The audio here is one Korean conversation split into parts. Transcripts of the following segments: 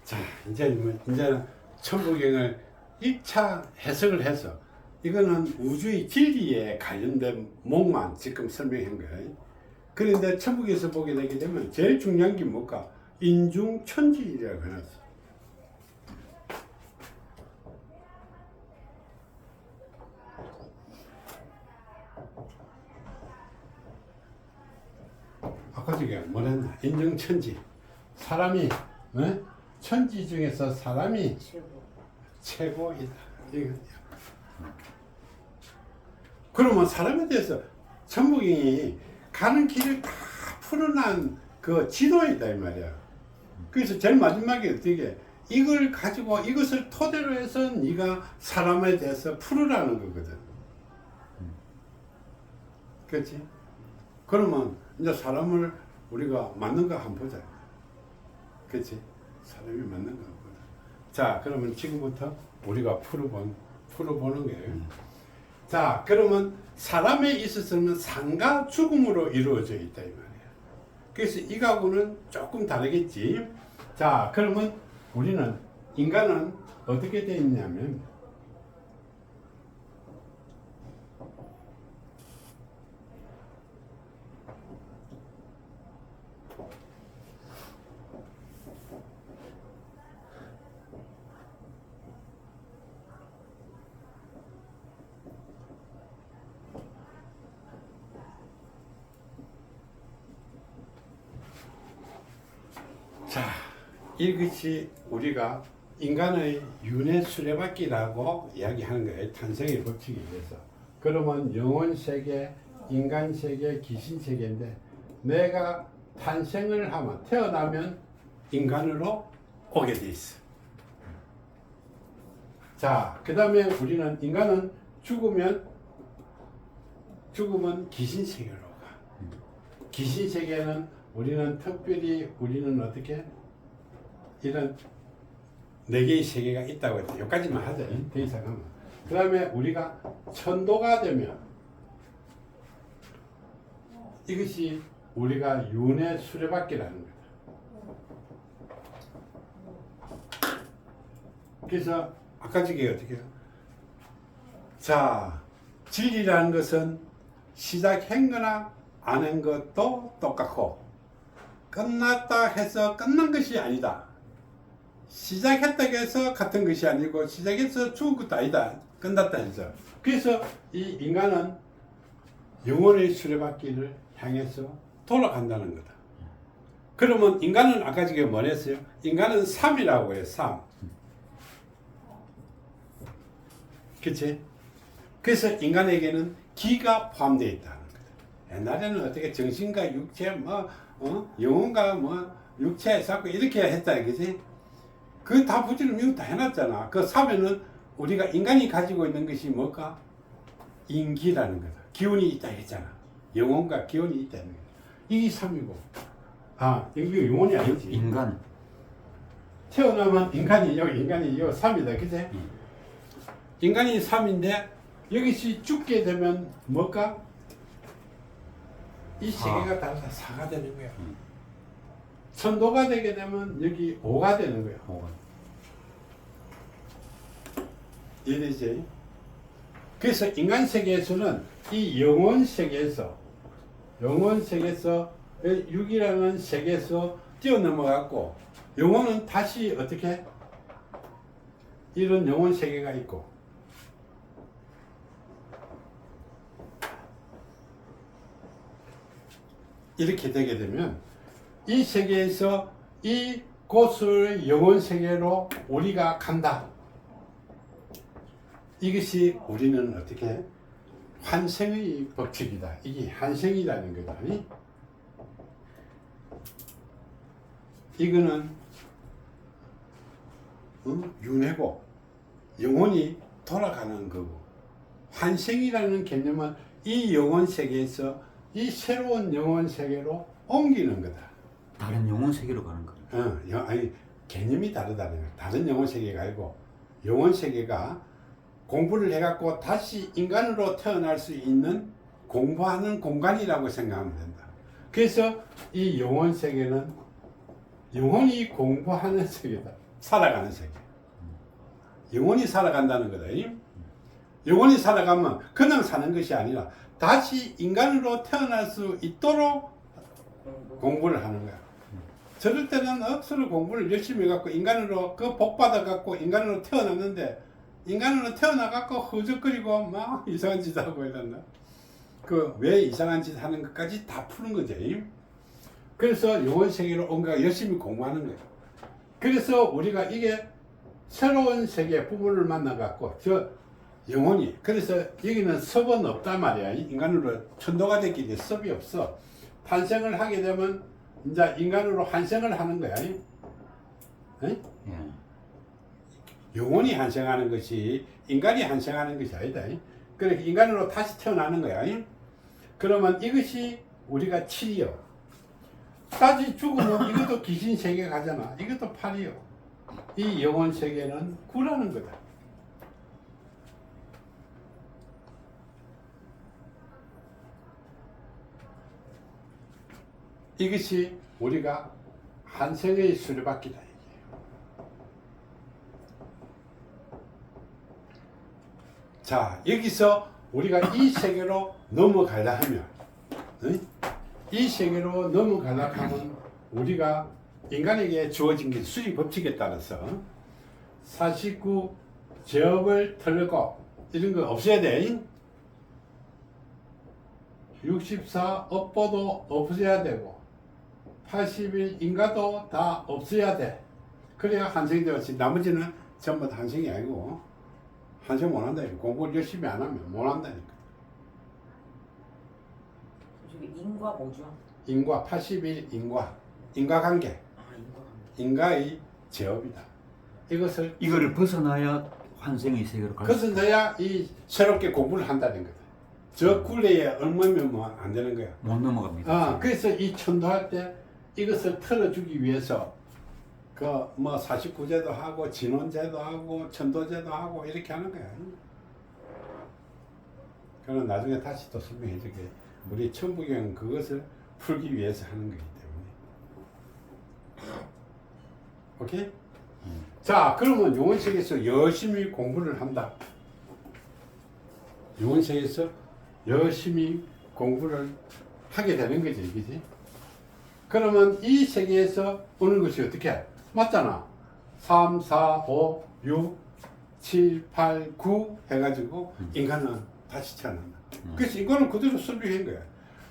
자, 이제는 천부경을 1차 해석을 해서 이거는 우주의 진리에 관련된 목만 지금 설명한 거예요. 그런데 천부경에서 보게 되게 되면 제일 중요한 게 뭘까? 인중천지라고 해놨어. 아까 저게 뭐랬나? 인중천지. 사람이 천지 중에서 사람이 최고이다. 그러면 사람에 대해서 천부경이 가는 길을 다 풀어난 그 지도이다 이 말이야. 그래서 제일 마지막에 어떻게 이걸 가지고 이것을 토대로 해서 네가 사람에 대해서 풀으라는 거거든. 그렇지? 그러면 이제 사람을 우리가 맞는 거 한번 보자. 그렇지? 사람이 맞는 거 한번 보자. 자, 그러면 지금부터 우리가 풀어보는 거예요. 자, 그러면 사람에 있어서는 상과 죽음으로 이루어져 있다 이 말이야. 그래서 이거하고는 조금 다르겠지. 자, 그러면 우리는 인간은 어떻게 되어 있냐면 자, 이것이 우리가 인간의 윤회 수레바퀴라고 이야기하는 거예요. 탄생의 법칙에 의해서. 그러면 영혼 세계, 인간 세계, 귀신 세계인데 내가 탄생을 하면 태어나면 인간으로 오게 돼 있어. 자, 그 다음에 우리는 인간은 죽으면 귀신 세계로 가. 귀신 세계는 우리는 특별히 우리는 어떻게 이런 네 개의 세계가 있다고 했죠. 여기까지만 하자. 더 이상 하면. 그 다음에 우리가 천도가 되면 이것이 우리가 윤회 수레바퀴라는 거다. 그래서 아까 저게 어떻게 해요? 자, 진리라는 것은 시작한 거나 안 한 것도 똑같고 끝났다 해서 끝난 것이 아니다. 시작했다 해서 같은 것이 아니고 시작해서 죽은 것도 아니다. 끝났다 해서. 그래서 이 인간은 영혼의 수레바퀴를 향해서 돌아간다는 거다. 그러면 인간은 아까 저게 뭐랬어요? 인간은 3이라고 해요. 3. 그치? 그래서 인간에게는 기가 포함되어 있다는 거다. 옛날에는 어떻게 정신과 육체 영혼과 육체 자꾸 이렇게 했다 그지? 그 다 부지런 미국 다 해놨잖아. 그 3에는 우리가 인간이 가지고 있는 것이 뭘까? 인기라는 거다. 기운이 있다 했잖아. 영혼과 기운이 있다는 거다. 이게 3이고. 아, 이게 영혼이 아니지. 인간. 태어나면 인간이 3이다. 그치? 인간이 3인데 여기서 죽게 되면 뭘까? 이 세계가 달라서 4가 되는 거야. 천도가 되게 되면 여기 5가 되는 거야. 5가. 이해되지? 그래서 인간 세계에서는 이 영혼 세계에서 6이라는 세계에서 뛰어넘어갔고 영혼은 다시 어떻게? 이런 영혼 세계가 있고 이렇게 되게 되면 이 세계에서 이 곳을 영혼 세계로 우리가 간다. 이것이 우리는 어떻게 환생의 법칙이다. 이게 환생이라는 거다. 이거는 윤회고 영혼이 돌아가는 거고 환생이라는 개념은 이 영혼 세계에서 이 새로운 영혼 세계로 옮기는 거다. 다른 영혼 세계로 가는 거예요. 아니 개념이 다르다는 거야. 다른 영혼 세계가 아니고 영혼 세계가 공부를 해갖고 다시 인간으로 태어날 수 있는 공부하는 공간이라고 생각하면 된다. 그래서 이 영혼 세계는 영혼이 공부하는 세계다. 살아가는 세계. 영혼이 살아간다는 거다. 영혼이 살아가면 그냥 사는 것이 아니라 다시 인간으로 태어날 수 있도록 공부를 하는 거야. 저럴 때는 억수로 공부를 열심히 해갖고 인간으로 그 복 받아갖고 인간으로 태어났는데 인간으로 태어나갖고 허적거리고 막 이상한 짓 하고 이런다. 그 왜 이상한 짓 하는 것까지 다 푸는 거지. 그래서 영혼 세계로 온가 열심히 공부하는 거야. 그래서 우리가 이게 새로운 세계 부부를 만나갖고 저 영혼이 그래서 여기는 섭은 없단 말이야. 인간으로 천도가 됐기 때문에 섭이 없어. 탄생을 하게 되면 이제 인간으로 환생을 하는 거야. 응? 예. 영혼이 환생하는 것이 인간이 환생하는 것이 아니다. 그러니까 인간으로 다시 태어나는 거야. 그러면 이것이 우리가 7이요. 다시 죽으면 이것도 귀신 세계 가잖아. 이것도 8이요. 이 영혼 세계는 9라는 거다. 이것이 우리가 한생의 수레바퀴다. 자, 여기서 우리가 이 세계로 넘어가려 하면, 이 세계로 넘어가려 하면 우리가 인간에게 주어진 게 수리 법칙에 따라서 49 제업을 털고 이런 거 없애야 돼. 64 업보도 없애야 되고 80일 인가도 다 없애야 돼. 그래야 한생이 되었지. 나머지는 전부 다 한생이 아니고 한생 못한다. 공부를 열심히 안 하면 못한다니까. 저기 인과 뭐죠? 인과 80일 인과관계. 인가의 제업이다. 이거를 벗어나야 환생의 세계로 갈 수 그것은 있다. 내야 이 새롭게 공부를 한다는 거다. 저 굴레에 얽매면 뭐 안 되는 거야. 못 넘어갑니다. 그래서 이 천도할 때 이것을 틀어주기 위해서 그 뭐 49제도 하고 진원제도 하고 천도제도 하고 이렇게 하는 거야. 그럼 나중에 다시 또 설명해 줄게. 우리 천부경은 그것을 풀기 위해서 하는 거기 때문에. 오케이? 자, 그러면 영혼세계에서 열심히 공부를 한다. 영혼세계에서 열심히 공부를 하게 되는 거지, 그지? 그러면 이 세계에서 오는 것이 어떻게 해? 맞잖아. 3, 4, 5, 6, 7, 8, 9 해가지고 인간은 다시 태어난다. 그래서 인간은 그대로 설비한 거야.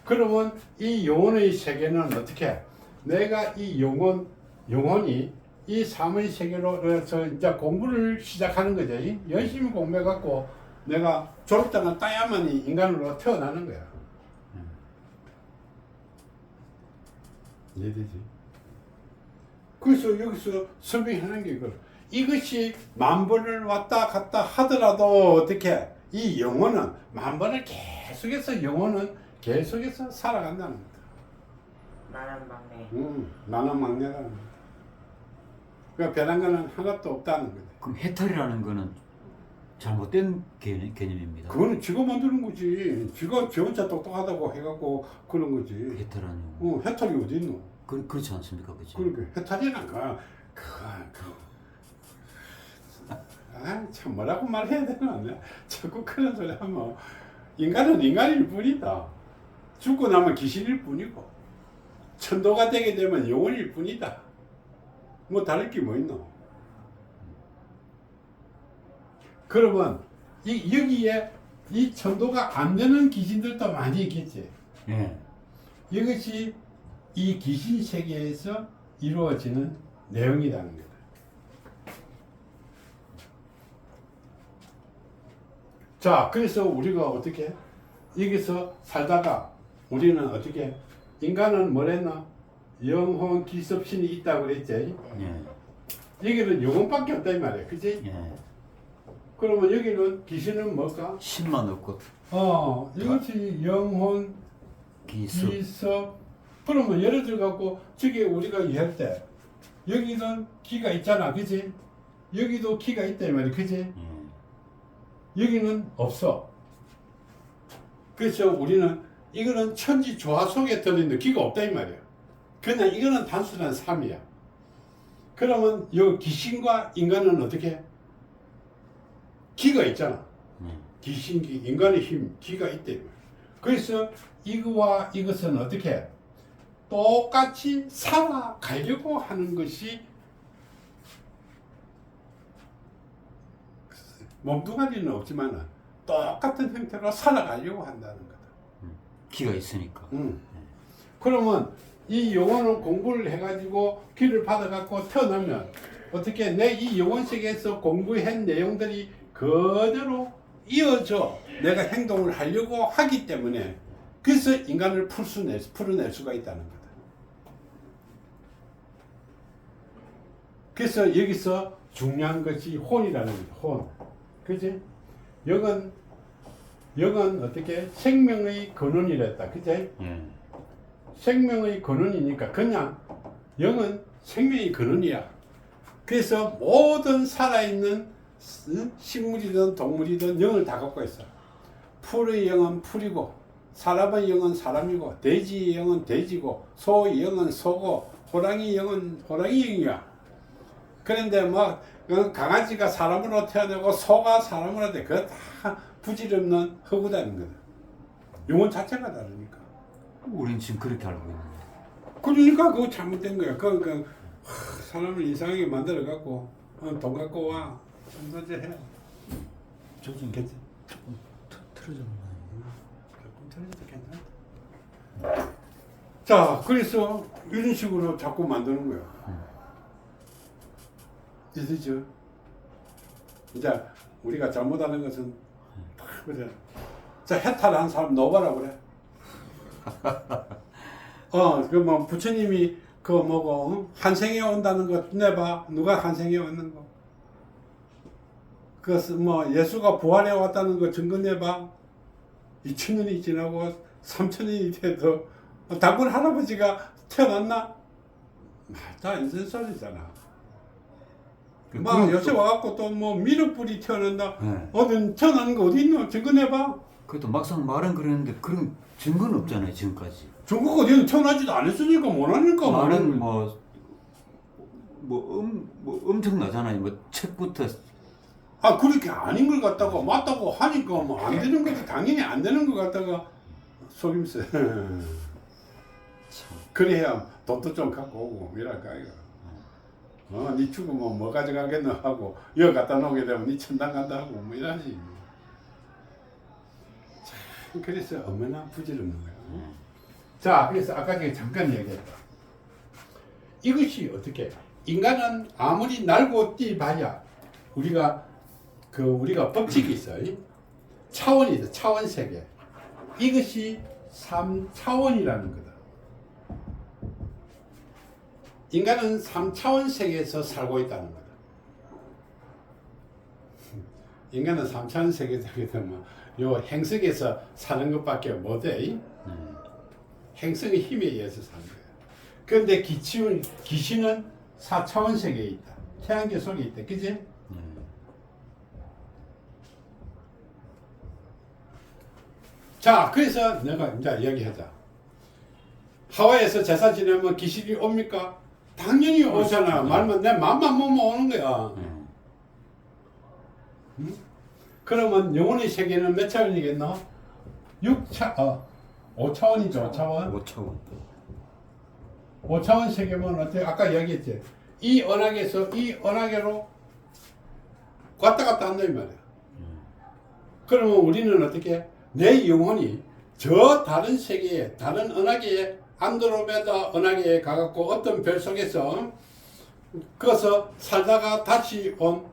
그러면 이 영혼의 세계는 어떻게 해? 내가 이 영혼이 이 삼의 세계로 해서 이제 공부를 시작하는 거죠. 열심히 공부해갖고 내가 졸업장을 따야만이 인간으로 태어나는 거야. 이해되지? 그래서 여기서 설명하는 게 이것이 만 번을 왔다 갔다 하더라도 어떻게 이 영혼은 만 번을 계속해서 영혼은 계속해서 살아간다는 거다. 나는 막내. 나는 막내라는 거다. 그러니까 변한 거는 하나도 없다는 거다. 그럼 해탈이라는 거는 잘못된 개념입니다. 그거는 지가 만드는 거지. 지가 지 혼자 똑똑하다고 해갖고 그런 거지. 해탈하는 거. 해탈이 어디 있노? 그렇지 않습니까, 그죠? 그러니까 해탈이란 참 뭐라고 말해야 되나? 자꾸 그런 소리 하면 인간은 인간일 뿐이다. 죽고 나면 귀신일 뿐이고 천도가 되게 되면 영혼일 뿐이다. 뭐 다를 게 뭐 있노? 그러면 여기에 이 천도가 안 되는 귀신들도 많이 있겠지. 예. 이것이 이 귀신 세계에서 이루어지는 내용이라는 거다. 자, 그래서 우리가 어떻게 여기서 살다가 우리는 어떻게 인간은 뭐랬나? 영혼 기습신이 있다고 그랬지. 예. 여기는 영혼밖에 없다 이 말이야, 그치? 예. 그러면 여기는 귀신은 뭘까? 신만 없고 이것이 영혼 기습. 그러면 예를 들어 갖고 저기 우리가 이해할 때 여기는 기가 있잖아, 그치? 여기도 기가 있다 이 말이야, 그치? 예. 여기는 없어. 그래서 우리는 이거는 천지 조화 속에 들어있는 기가 없다 이 말이야. 그냥 이거는 단순한 삶이야. 그러면 요 귀신과 인간은 어떻게? 기가 있잖아. 귀신기, 인간의 힘, 기가 있대. 그래서 이거와 이것은 어떻게? 똑같이 살아가려고 하는 것이 몸뚱아리는 없지만 똑같은 형태로 살아가려고 한다는 거다. 기가 있으니까. 그러면 이 영혼을 공부를 해가지고 기를 받아갖고 태어나면 어떻게 내 이 영혼 세계에서 공부한 내용들이 그대로 이어져 내가 행동을 하려고 하기 때문에 그래서 인간을 풀어낼 수가 있다는 거다. 그래서 여기서 중요한 것이 혼이라는 거다. 혼. 그지? 영은 어떻게 생명의 근원이랬다. 그지? 생명의 근원이니까 그냥 영은 생명의 근원이야. 그래서 모든 살아있는 식물이든 동물이든 영을 다 갖고 있어. 풀의 영은 풀이고 사람의 영은 사람이고 돼지의 영은 돼지고 소의 영은 소고 호랑이 영은 호랑이 영이야. 그런데 뭐 강아지가 사람으로 태어나고 소가 사람으로 돼. 그거 다 부질없는 허구다는 거다. 영혼 자체가 다르니까. 우린 지금 그렇게 알고 있는데. 그러니까 그거 잘못된 거야. 그러니까 사람을 이상하게 만들어 갖고 돈 갖고 와. 손소재 해. 조금 괜찮. 조금 틀어졌나? 조금 틀어져도 괜찮다. 자, 그래서 이런 식으로 자꾸 만드는 거야. 이해되죠? 이제 우리가 잘못하는 것은 다 그래. 자, 해탈한 사람 넣어봐라 그래. 그 뭐 부처님이 그 뭐고 한생에 온다는 거 내봐. 누가 한생에 왔는 거? 그 뭐 예수가 부활해 왔다는 거 증거 내봐. 2000년이 지나고 3000년이 돼도 단군 할아버지가 태어났나? 다 인생 소리잖아. 막 요새 와갖고 또 뭐 미륵불이 태어난다. 어디 태어나는 거 어디 있노? 증거 내봐. 그래도 막상 말은 그랬는데 그런 증거는 없잖아요 지금까지. 중국 어디는 태어나지도 않았으니까 못하니까. 말은 엄청나잖아요. 뭐 책부터. 그렇게 아닌 걸 갖다가 맞다고 하니까 뭐 안 되는 것도 당연히 안 되는 것 갖다가 속임수. 그래야 돈도 좀 갖고 오고 이랄까 이거. 네 죽으면 뭐 가져가겠노 하고 여기 갖다 놓게 되면 네 천당 간다 하고 뭐 이러지. 참 그래서 얼마나 부질없는 거야. 자, 그래서 아까 제가 잠깐 얘기했다. 이것이 어떻게 인간은 아무리 날고 뛰봐야 우리가 법칙이 있어요. 차원이 있어. 차원 세계. 이것이 3차원이라는 거다. 인간은 3차원 세계에서 살고 있다는 거다. 인간은 3차원 세계에서 요 행성에서 사는 것밖에 못해. 행성의 힘에 의해서 사는 거야. 그런데 귀신은 4차원 세계에 있다. 태양계 속에 있다. 그지? 자, 그래서 내가 이제 이야기하자. 하와이에서 제사 지내면 귀신이 옵니까? 당연히 오잖아. 말만 내 맘만 먹으면 오는 거야. 응? 그러면 영혼의 세계는 몇 차원이겠노? 5차원이죠. 5차원. 5차원. 5차원 세계면 어때? 아까 이야기했지. 이 언학에서 이 언학으로 왔다 갔다 한다 이 말이야. 그러면 우리는 어떻게? 내 영혼이 저 다른 세계에, 다른 언학에, 안드로메다 언학에 가갖고 어떤 별 속에서 거기서 살다가 다시 온.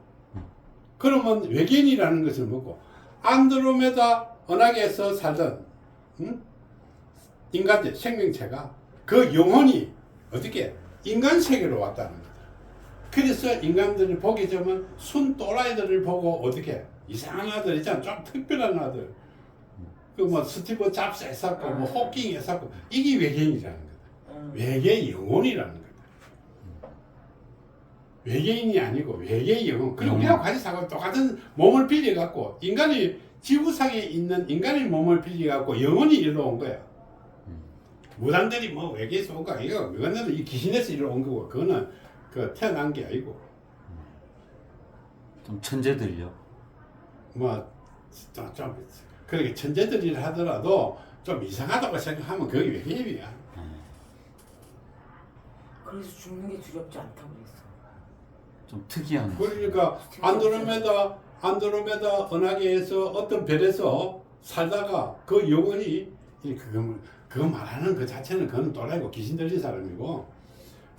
그러면 외계인이라는 것을 뭐고? 안드로메다 언학에서 살던 인간들, 생명체가 그 영혼이 어떻게 인간 세계로 왔다는 거다. 그래서 인간들을 보게 되면 순 또라이들을 보고 어떻게 이상한 아들 있잖아. 좀 특별한 아들. 그 뭐 스티브 잡스 했었고 뭐 호킹 했었고 이게 외계인이라는 거다. 외계 영혼이라는 거다. 외계인이 아니고 외계 영혼. 그리고 우리하고 같이 살고 똑같은 몸을 빌려갖고 인간이 지구상에 있는 인간의 몸을 빌려갖고 영혼이 일로 온 거야. 무당들이 뭐 외계에서 온 거 아니고 무당들이 이 귀신에서 일로 온 거고 그거는 그 태어난 게 아니고 좀 천재들요. 뭐좀 그렇게 천재들이라 하더라도 좀 이상하다고 생각하면 그게 외계인이야. 그래서 죽는 게 두렵지 않다고 그랬어. 좀 특이한. 그러니까 안드로메다 은하계에서 어떤 별에서 살다가 그 영혼이 그거 말하는 그 자체는 그건 또라이고 귀신 들린 사람이고,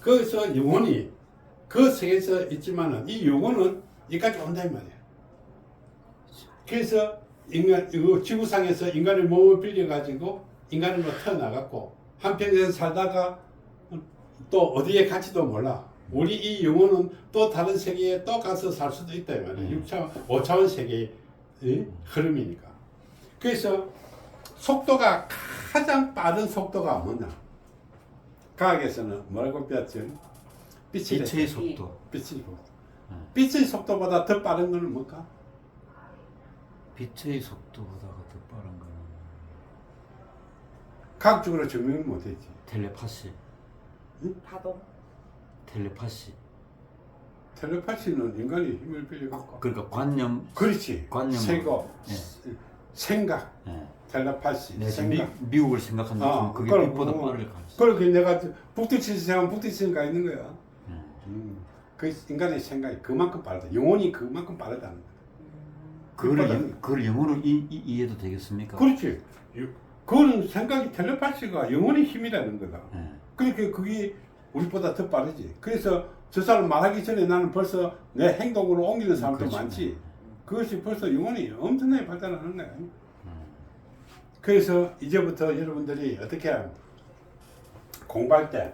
거기서 영혼이 그 세계에서 있지만은 이 영혼은 여기까지 온다 이 말이야. 그래서 인간 이 지구상에서 인간의 몸을 빌려 가지고 인간으로 태어나갔고 한평에서 살다가 또 어디에 갈지도 몰라. 우리 이 영혼은 또 다른 세계에 또 가서 살 수도 있다 이 말이야. 6차원, 5차원 세계의 흐름이니까. 그래서 속도가 가장 빠른 속도가 뭐냐? 과학에서는 뭐라고 배웠죠? 빛의 속도. 빛의 속도. 빛의 속도보다 더 빠른 거는 뭘까? 빛의 속도보다가 더 빠른 거는 과학적으로 증명을 못했지. 텔레파시. 파동? 텔레파시. 텔레파시는 인간이 힘을 빌려갖고. 그러니까 관념. 그렇지. 관념. 세고, 예. 생각, 예. 텔레파시, 네, 생각. 미국을 생각한다. 아, 그게 그걸 빛보다 뭐, 빠를 가능성. 그렇게 내가 북두칠 생각, 북두치는 가 있는 거야. 예. 그 인간의 생각이 그만큼 빠르다. 영혼이 그만큼 빠르다는 거야. 그걸 영어로 이해도 되겠습니까? 그렇지. 그거는 생각이 텔레파시가 영혼의 힘이라는 거다. 예. 그러니까 그게 우리보다 더 빠르지. 그래서 저 사람 말하기 전에 나는 벌써 내 행동으로 옮기는 사람도 그렇죠. 많지. 그것이 벌써 영혼이 엄청나게 발달하는 거야. 그래서 이제부터 여러분들이 어떻게 공부할 때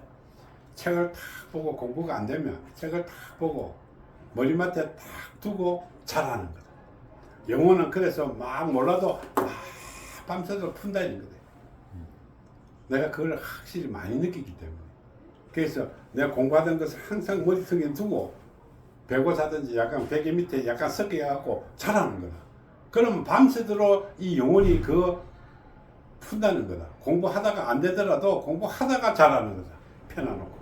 책을 탁 보고 공부가 안 되면 책을 탁 보고 머리맡에 탁 두고 잘하는 거다. 영혼은 그래서 막 몰라도 막 밤새도록 푼다는 거다. 내가 그걸 확실히 많이 느끼기 때문에. 그래서 내가 공부하던 것을 항상 머릿속에 두고 배고사든지 약간 베개 밑에 약간 섞여갖고 잘하는 거다. 그러면 밤새도록 이 영혼이 그 푼다는 거다. 공부하다가 안 되더라도 공부하다가 잘하는 거다. 펴놔놓고.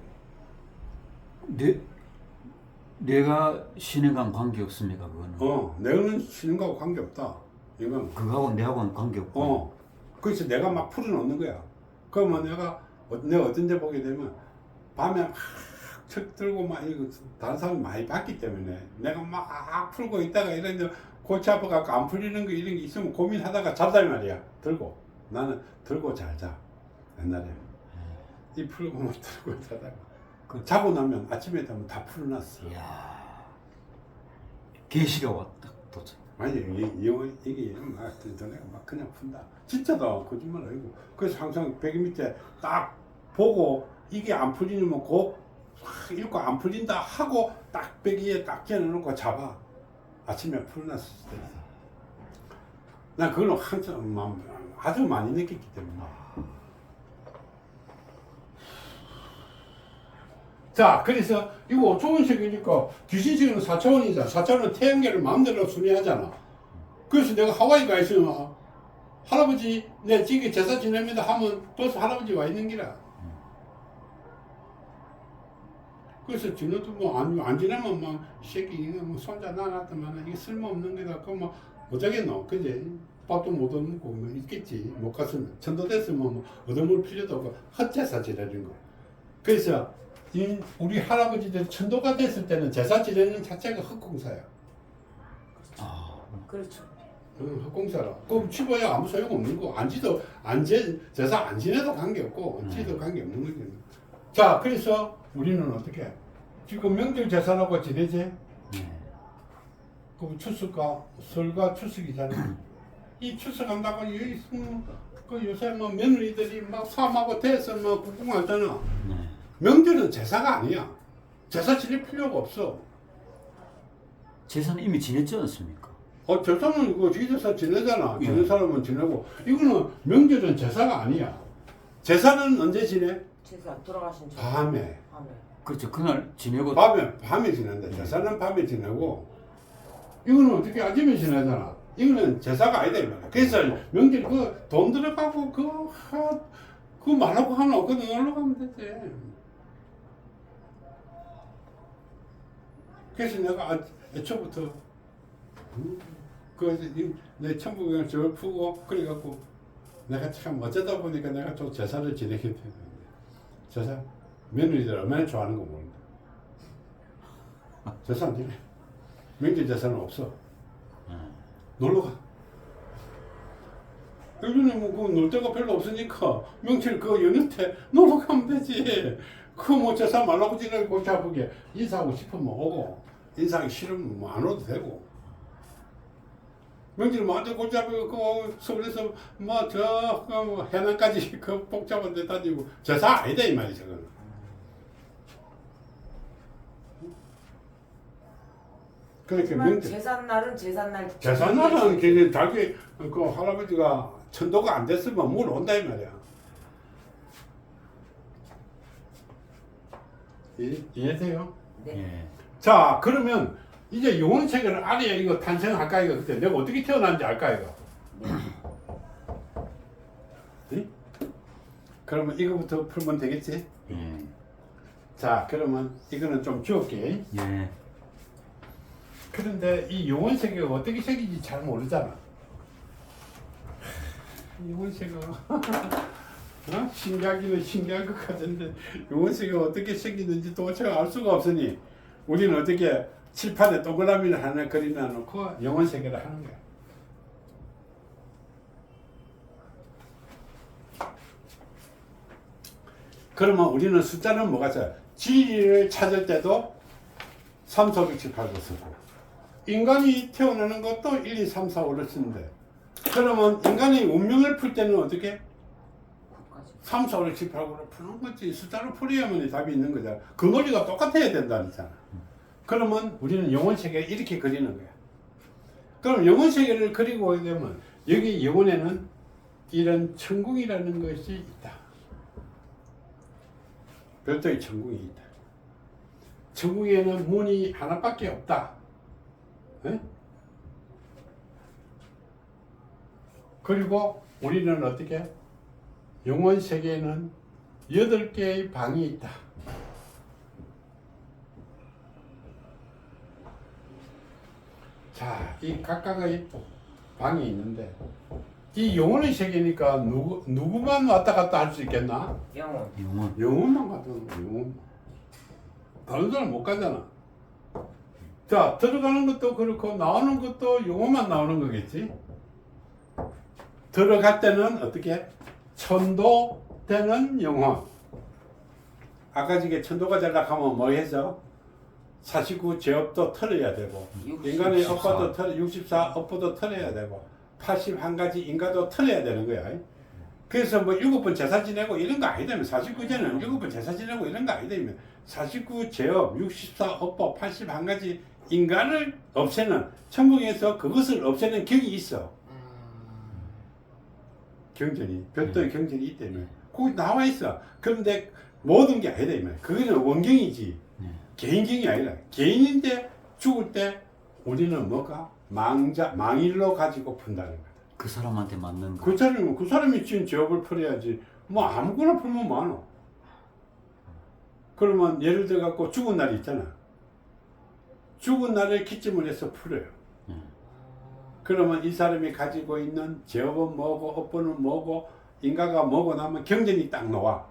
내가 신에간 관계 없습니까? 그거는. 내는 쉬는 거하고 관계없다. 이건. 그거하고 내하고는 관계 없고. 그래서 내가 막 풀어놓는 거야. 그러면 내가 어떤 데 보게 되면 밤에 막 책 들고 막 이거 다른 사람이 많이 봤기 때문에 내가 막 풀고 있다가 이런데 골치 아파갖고 안 풀리는 거 이런 게 있으면 고민하다가 자다 이 말이야. 들고. 나는 들고 잘 자. 옛날에. 이 풀고 막 들고 자다가. 자고 나면 아침에 되면 다 풀어놨어. 이야. 계시가 왔다 도착. 아니 이게 막 내가 막 그냥 푼다. 진짜다. 거짓말 아니고. 그래서 항상 베개 밑에 딱 보고 이게 안 풀리면 꼭 읽고 안 풀린다 하고 딱 베개에 딱 껴놓고 잡아. 아침에 풀어놨을 때. 난 그걸로 한참 아주 많이 느꼈기 때문에. 자, 그래서 이거 5차원식이니까 귀신식은 4차원이잖아. 4차원은 태양계를 마음대로 순회하잖아. 그래서 내가 하와이 가 있으면 할아버지 내 지금 제사 지냅니다 하면 벌써 할아버지 와 있는 기라. 그래서 지내도 뭐 안 지내면 막 새끼 뭐 손자 낳았더만 이게 쓸모없는 게다. 그럼 뭐 어쩌겠노, 그지? 밥도 못 얻고 뭐 있겠지. 못 갔으면 천도 됐으면 뭐 얻어먹을 필요도 없고 헛제사 지내는 거. 그래서 우리 할아버지들 천도가 됐을 때는 제사 지내는 자체가 헛공사야. 그렇죠. 헛공사라. 그럼 치고야 아무 소용 없는 거. 제사 안 지내도 관계없고 지도 관계없는 거지. 자, 그래서 우리는 어떻게 지금 명절 제사라고 지내지? 그 추석과 설과 추석이잖아. 이 추석한다고 그 요새 뭐 며느리들이 막 삼하고 대서 뭐 구궁하잖아. 명절은 제사가 아니야. 제사 지낼 필요가 없어. 제사는 이미 지냈지 않습니까? 제사는 이거 지제사 지내잖아. 예. 지낸 사람은 지내고. 이거는 명절은 제사가 아니야. 제사는 언제 지내? 제사 돌아가신 저 밤에. 그렇죠. 그날 지내고. 밤에 지낸다. 제사는 밤에 지내고. 이거는 어떻게 아침에 지내잖아. 이거는 제사가 아니다 이 말이야. 그래서 명절 그 돈 들어가고 그 말하고 하나 없거든. 놀러 가면 되지. 그래서 내가 애초부터 내 천부경을 저 푸고 그래갖고 내가 참 어쩌다 보니까 내가 또 제사를 지내게 되는데 제사 며느리들 얼마나 좋아하는 거 모른다. 제사 안 지내. 명절 제사는 없어. 놀러 가. 요즘에 뭐놀 데가 별로 없으니까 명절 그 연휴 때 놀러 가면 되지. 그 뭐 제사 말라고 지내고 골치 아프게 인사하고 싶으면 오고 인사하기 싫으면 뭐 안 오도 되고. 명절 뭐 완전 골치 아프게 그 서울에서 뭐저 해남까지 그 복잡한 데 다니고 제사 아니다 이 말이죠. 그건. 그러니까 하지만 명절 제삿날은 제삿날 제삿날은 그게 자기 그 할아버지가 천도가 안 됐으면 물 온다 이 말이야. 이해돼요? 네. 예. 자 그러면 이제 용언세계를 알아야 이거 탄생할까 이거 그때 내가 어떻게 태어난지 알까 이거. 응? 그러면 이거부터 풀면 되겠지? 예. 자 그러면 이거는 좀 지울게. 예. 그런데 이 용언세계가 어떻게 생긴지 잘 모르잖아. 용언세계가 신기하기는 신기한 것 같은데 용언세계가 어떻게 생기는지 도대체 알 수가 없으니 우리는 어떻게 칠판에 동그라미를 하나 그리나 놓고 용언세계를 하는 거야. 그러면 우리는 숫자는 뭐가 있어요? 진리를 찾을 때도 3, 4, 6, 7, 8도 쓰고 인간이 태어나는 것도 1, 2, 3, 4, 5를 쓰는데 그러면 인간의 운명을 풀 때는 어떻게? 3, 4, 5, 6, 7, 8, 9를 푸는 거지. 숫자로 풀어야만 답이 있는 거잖아. 그 논리가 똑같아야 된다니잖아. 그러면 우리는 영혼세계를 이렇게 그리는 거야. 그럼 영혼세계를 그리고 오게 되면 여기 영혼에는 이런 천궁이라는 것이 있다. 별도의 천궁이 있다. 천궁에는 문이 하나밖에 없다. 네? 그리고 우리는 어떻게? 영혼 세계에는 8개의 방이 있다. 자, 이 각각의 방이 있는데 이 영혼의 세계니까 누구만 왔다 갔다 할 수 있겠나? 영혼. 영혼. 영혼만 가도 영혼. 다른 사람 못 가잖아. 자, 들어가는 것도 그렇고 나오는 것도 영혼만 나오는 거겠지. 들어갈 때는 어떻게? 천도되는 영혼. 아까 저게 천도가 되려면 뭐 해서? 49 제업도 털어야 되고 64. 인간의 업보도 64 업보도 털어야 되고 81가지 인가도 털어야 되는 거야. 그래서 뭐 7번 제사 지내고 이런 거 아니다. 49제는 7번 제사 지내고 이런 거 아니다. 49 제업, 64 업보, 81가지 인간을 없애는 천국에서 그것을 없애는 격이 있어. 경전이 별도의 경전이 있다면 거기 나와 있어. 그런데 모든 게 아니다. 이 말이야. 그거는 원경이지 개인경이 아니라 개인인데 죽을 때 우리는 뭐가 망일로 가지고 푼다는 거야. 그 사람한테 맞는 거. 그 사람이 지은 죄업을 풀어야지. 뭐 아무거나 풀면 많어. 그러면 예를 들어 갖고 죽은 날이 있잖아. 죽은 날을 기점을 해서 풀어요. 그러면 이 사람이 가지고 있는 죄업은 뭐고 업보는 뭐고 인가가 뭐고 나면 경전이 딱 나와.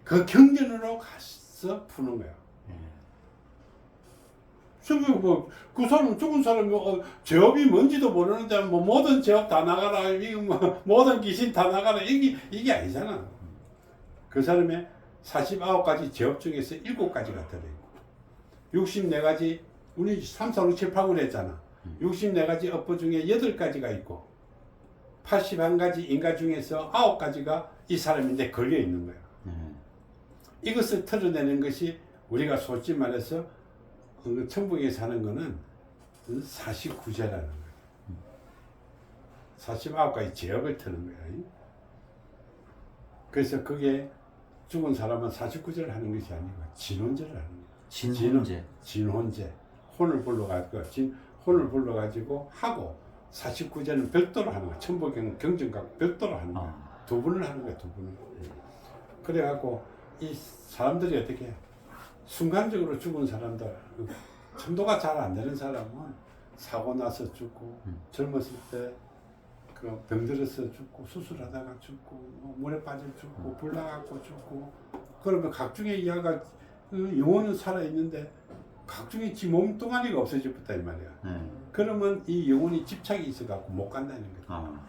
그 경전으로 가서 푸는 거야. 그 사람 죽은 사람이 죄업이 뭔지도 모르는데 뭐 모든 죄업 다 나가라 이거 뭐 모든 귀신 다 나가라 이게 아니잖아. 그 사람의 49가지 죄업 중에서 7가지가 들어있고 64가지 우리 3, 4, 5, 7, 8, 9 했잖아. 64가지 업보 중에 8가지가 있고 81가지 인가 중에서 9가지가 이 사람인데 걸려 있는 거야. 이것을 털어내는 것이 우리가 솔직히 말해서 천국에 사는 거는 49제라는 거야. 49가지 제업을 터는 거야. 그래서 그게 죽은 사람은 49제를 하는 것이 아니고 진혼제를 하는 거야. 진혼제. 진혼제. 혼을 불러가지고 하고 49제는 별도로 하는 거야. 천부경 경전각 별도로 하는 거야. 두 분을 하는 거야. 두 분을. 그래갖고 이 사람들이 어떻게 해? 순간적으로 죽은 사람들, 천도가 잘 안 되는 사람은 사고 나서 죽고 젊었을 때 그 병들어서 죽고 수술하다가 죽고 뭐 물에 빠져 죽고 불 나갖고 죽고 그러면 각종의 이하가 그 영혼은 살아 있는데 각종의 지 몸뚱아리가 없어졌다 이 말이야. 그러면 이 영혼이 집착이 있어갖고 못 간다는 거야.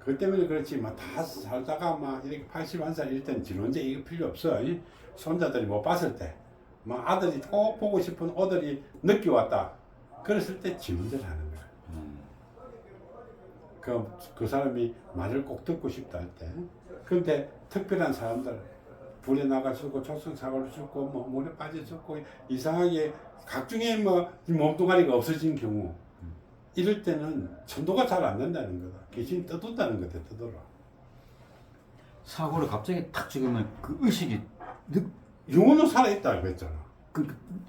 그 때문에 그렇지 다 살다가 막 이렇게 81살 이럴 때는 진혼제 이거 필요 없어. 이 손자들이 못 봤을 때 막 아들이 꼭 보고 싶은 아들이 늦게 왔다 그랬을 때 진혼제를 하는 거야. 그 사람이 말을 꼭 듣고 싶다 할 때. 그런데 특별한 사람들 불에 나가 죽고 초승사고로 죽고 뭐 물에 빠져 죽고 이상하게 각종의 뭐 몸뚱아리가 없어진 경우 이럴 때는 천도가 잘 안 된다는 거다. 귀신이 떠돈다는 거다. 떠돌아. 사고를 갑자기 탁 죽으면 그 의식이 영혼은 살아있다 그랬잖아.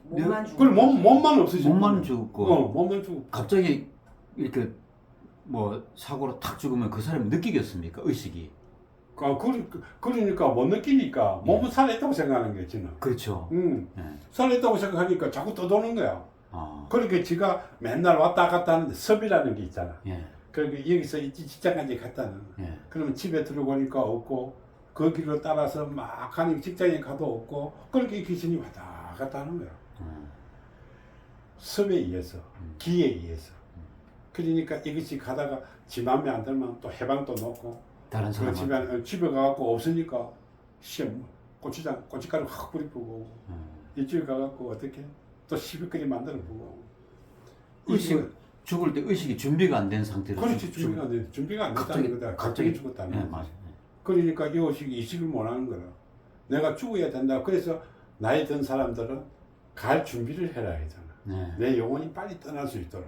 몸만 죽고. 그럼 몸만 없어지고. 몸만 죽고 몸만 죽고. 갑자기 이렇게 뭐 사고로 탁 죽으면 그 사람이 느끼겠습니까? 의식이. 그러니까 못 느끼니까 몸은 살아있다고 생각하는 거야 지는. 그렇죠. 예. 살아있다고 생각하니까 자꾸 떠도는 거야. 그러니까 지가 맨날 왔다 갔다 하는데 섭이라는 게 있잖아. 예. 그러니까 여기서 직장까지 갔다는. 예. 그러면 집에 들어오니까 없고 그 길로 따라서 막 가니 직장에 가도 없고 그렇게 귀신이 왔다 갔다 하는 거야. 섭에 의해서 기에 의해서. 그러니까 이것이 가다가 지 맘에 안 들면 또 해방도 놓고 다른 그 사람 집에 가갖고 없으니까 시험 고춧가루 확 뿌리고 이쪽에 가갖고 어떻게 또 시비거리 만들어 보고 의식 죽을 때 의식이 준비가 안 된 상태로 그렇지 준비가 안 됐다는 거다. 갑자기 죽었다는 예, 거다. 맞아요. 그러니까 이 의식이 이식을 못 하는 거라. 내가 죽어야 된다. 그래서 나이 든 사람들은 갈 준비를 해라 하잖아. 네. 내 영혼이 빨리 떠날 수 있도록.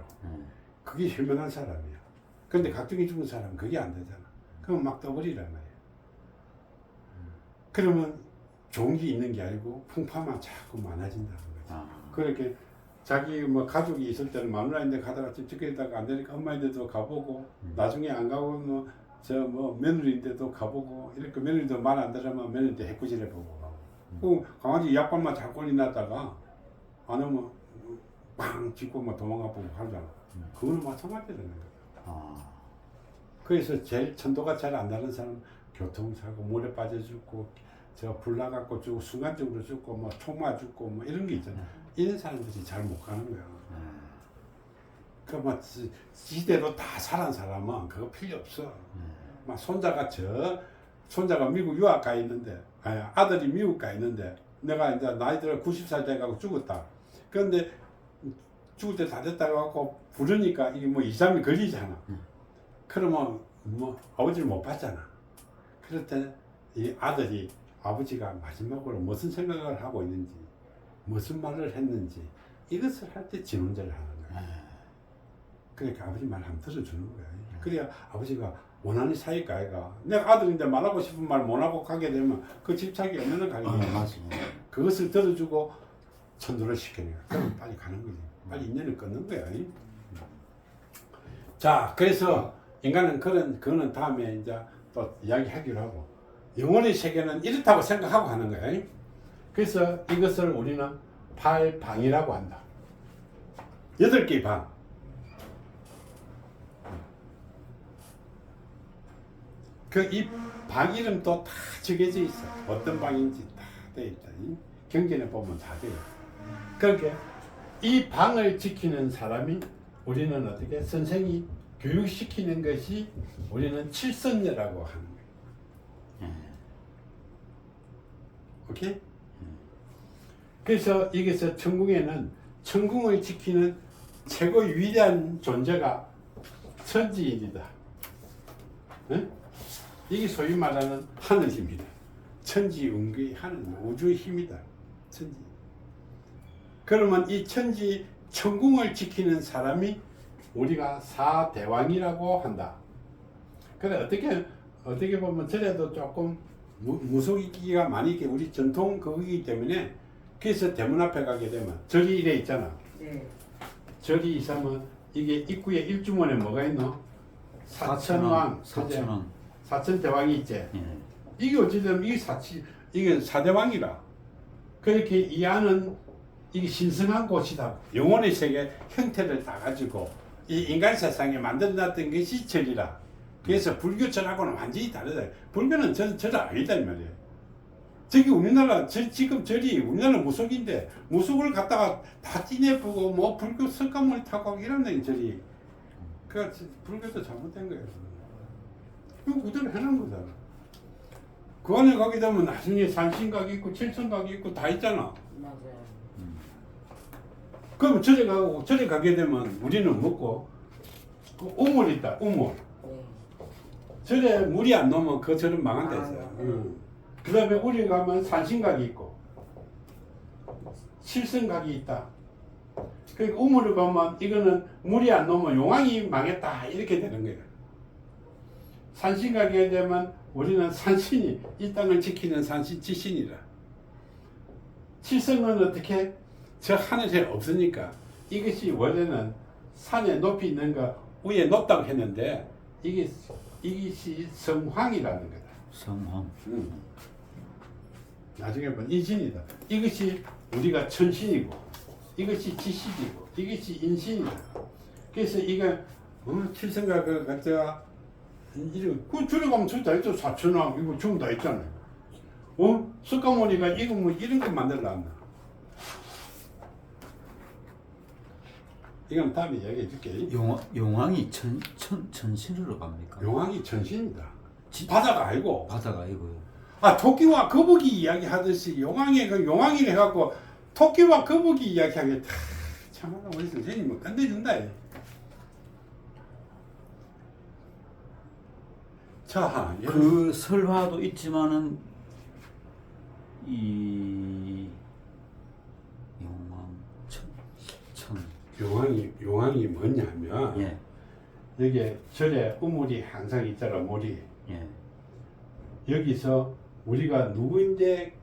그게 현명한 사람이야. 근데 각종이 죽은 사람은 그게 안 되잖아. 그럼 막 떠버리란 말이야. 그러면 좋은 게 있는 게 아니고 풍파만 자꾸 많아진다는 거지. 그렇게 자기 뭐 가족이 있을 때는 마누라인데 가다가 찝찝거리다가 안 되니까 엄마인데도 가보고 나중에 안 가고 뭐 며느리인데도 가보고 이렇게 며느리도 말 안 들으면 며느리한테 해꾸질해 보고 그 강아지 약발만 잘 꼴리 났다가 안 오면 빵 짚고 막 도망가 보고 하잖아. 그거는 마찬가지라는 거야. 그래서 제일 천도가 잘 안 나는 사람 교통사고 물에 빠져 죽고 불 나갖고 죽고 순간적으로 죽고 뭐 총 맞아 죽고 뭐 이런 게 있잖아. 이런 사람들이 잘 못 가는 거야. 그뭐 지대로 다 살은 사람은 그거 필요 없어. 막 손자가 미국 유학 가 있는데 아들이 미국 가 있는데 내가 이제 나이 들어 90살 돼가고 죽었다. 그런데 죽을 때 다 됐다 갖고 부르니까 이게 뭐 2, 3일 걸리잖아. 그러면 뭐 아버지를 못 봤잖아. 그럴 때 이 아들이 아버지가 마지막으로 무슨 생각을 하고 있는지 무슨 말을 했는지 이것을 할 때 진혼제를 하는 거야. 그러니까 아버지 말 한번 들어주는 거야. 그래야 아버지가 원한이 사이가 아이가. 내가 아들인데 말하고 싶은 말 못하고 가게 되면 그 집착이 얼마나 가겠냐. 그것을 들어주고 천도를 시키는 거야. 그럼 빨리 가는 거지. 빨리 인연을 끊는 거야. 자, 그래서 인간은 그거는 다음에 이제 또 이야기하기로 하고 영혼의 세계는 이렇다고 생각하고 하는 거야. 그래서 이것을 우리는 8방이라고 한다. 8개의 방. 이 방 이름도 다 적혀져 있어. 어떤 방인지 다 되어 있다. 경전에 보면 다 돼요. 그러니까 이 방을 지키는 사람이 우리는 어떻게 선생이 교육시키는 것이 우리는 칠선녀라고 하는 거예요. 오케이? 그래서 여기서 천궁에는 천궁을 지키는 최고 위대한 존재가 천지인이다. 응? 이게 소위 말하는 하늘입니다. 천지운구의 하늘, 우주의 힘이다. 천지. 그러면 이 천궁을 지키는 사람이 우리가 사대왕이라고 한다. 그래 어떻게 보면 저래도 조금 무속기가 많이 있게 우리 전통 그거이기 때문에 그래서 대문 앞에 가게 되면 절이 이래 있잖아. 네. 절이 있으면 이게 입구에 일주문에 뭐가 있노? 사천왕, 사천대왕이 있지. 이게 어찌되면 이게 사대왕이라. 그렇게 이 안은 이게 신성한 곳이다. 영혼의 세계 형태를 다 가지고 이 인간 세상에 만들어놨던 것이 절이라. 그래서 불교 절하고는 완전히 다르다. 불교는 절 아니다 이 말이에요. 저기 우리나라 지금 절이 우리나라 무속인데 무속을 갖다가 다 띠내부고 뭐 불교 석가모니 타고 이런데 절이 그 불교도 잘못된 거예요. 이거 그대로 해놓은 거잖아. 그 안에 가게 되면 나중에 산신각이 있고 칠성각이 있고 다 있잖아. 맞아요. 그럼 절에 가게 되면 우리는 먹고 그 우물 있다 우물. 네. 절에 물이 안 넣으면 그 절은 망한다 했어요. 네. 그 다음에 우리 가면 산신각이 있고 칠성각이 있다. 그러니까 우물을 가면 이거는 물이 안 넣으면 용왕이 망했다 이렇게 되는 거예요. 산신각에 되면 우리는 산신이 이 땅을 지키는 산신 지신이라. 칠성은 어떻게? 저 하늘에 없으니까 이것이 원래는 산에 높이 있는 거 위에 높다고 했는데 이것이 성황이라는 거다. 성황. 나중에 보면 인신이다. 이것이 우리가 천신이고 이것이 지신이고 이것이 인신이다. 그래서 이거 칠성각을 갖다가 그 줄에 가면 저다 있죠. 사천왕 이거 전부 다 있잖아요. 석가모니가 이거 뭐 이런 거 만들어놨나? 이건 다음에 얘기해 줄게. 용왕이 천신으로 갑니까? 용왕이 천신이다. 바다가 아니고. 바다가 아니고요. 토끼와 거북이 이야기 하듯이 용왕이래 해갖고 토끼와 거북이 이야기하게 참말로 우리 선생님은 끝내준다. 자, 그 설화도 있지만은 이 용왕 천 용왕이 뭐냐면 예. 여기 절에 우물이 항상 있잖아. 물이 예. 여기서 우리가 누구인데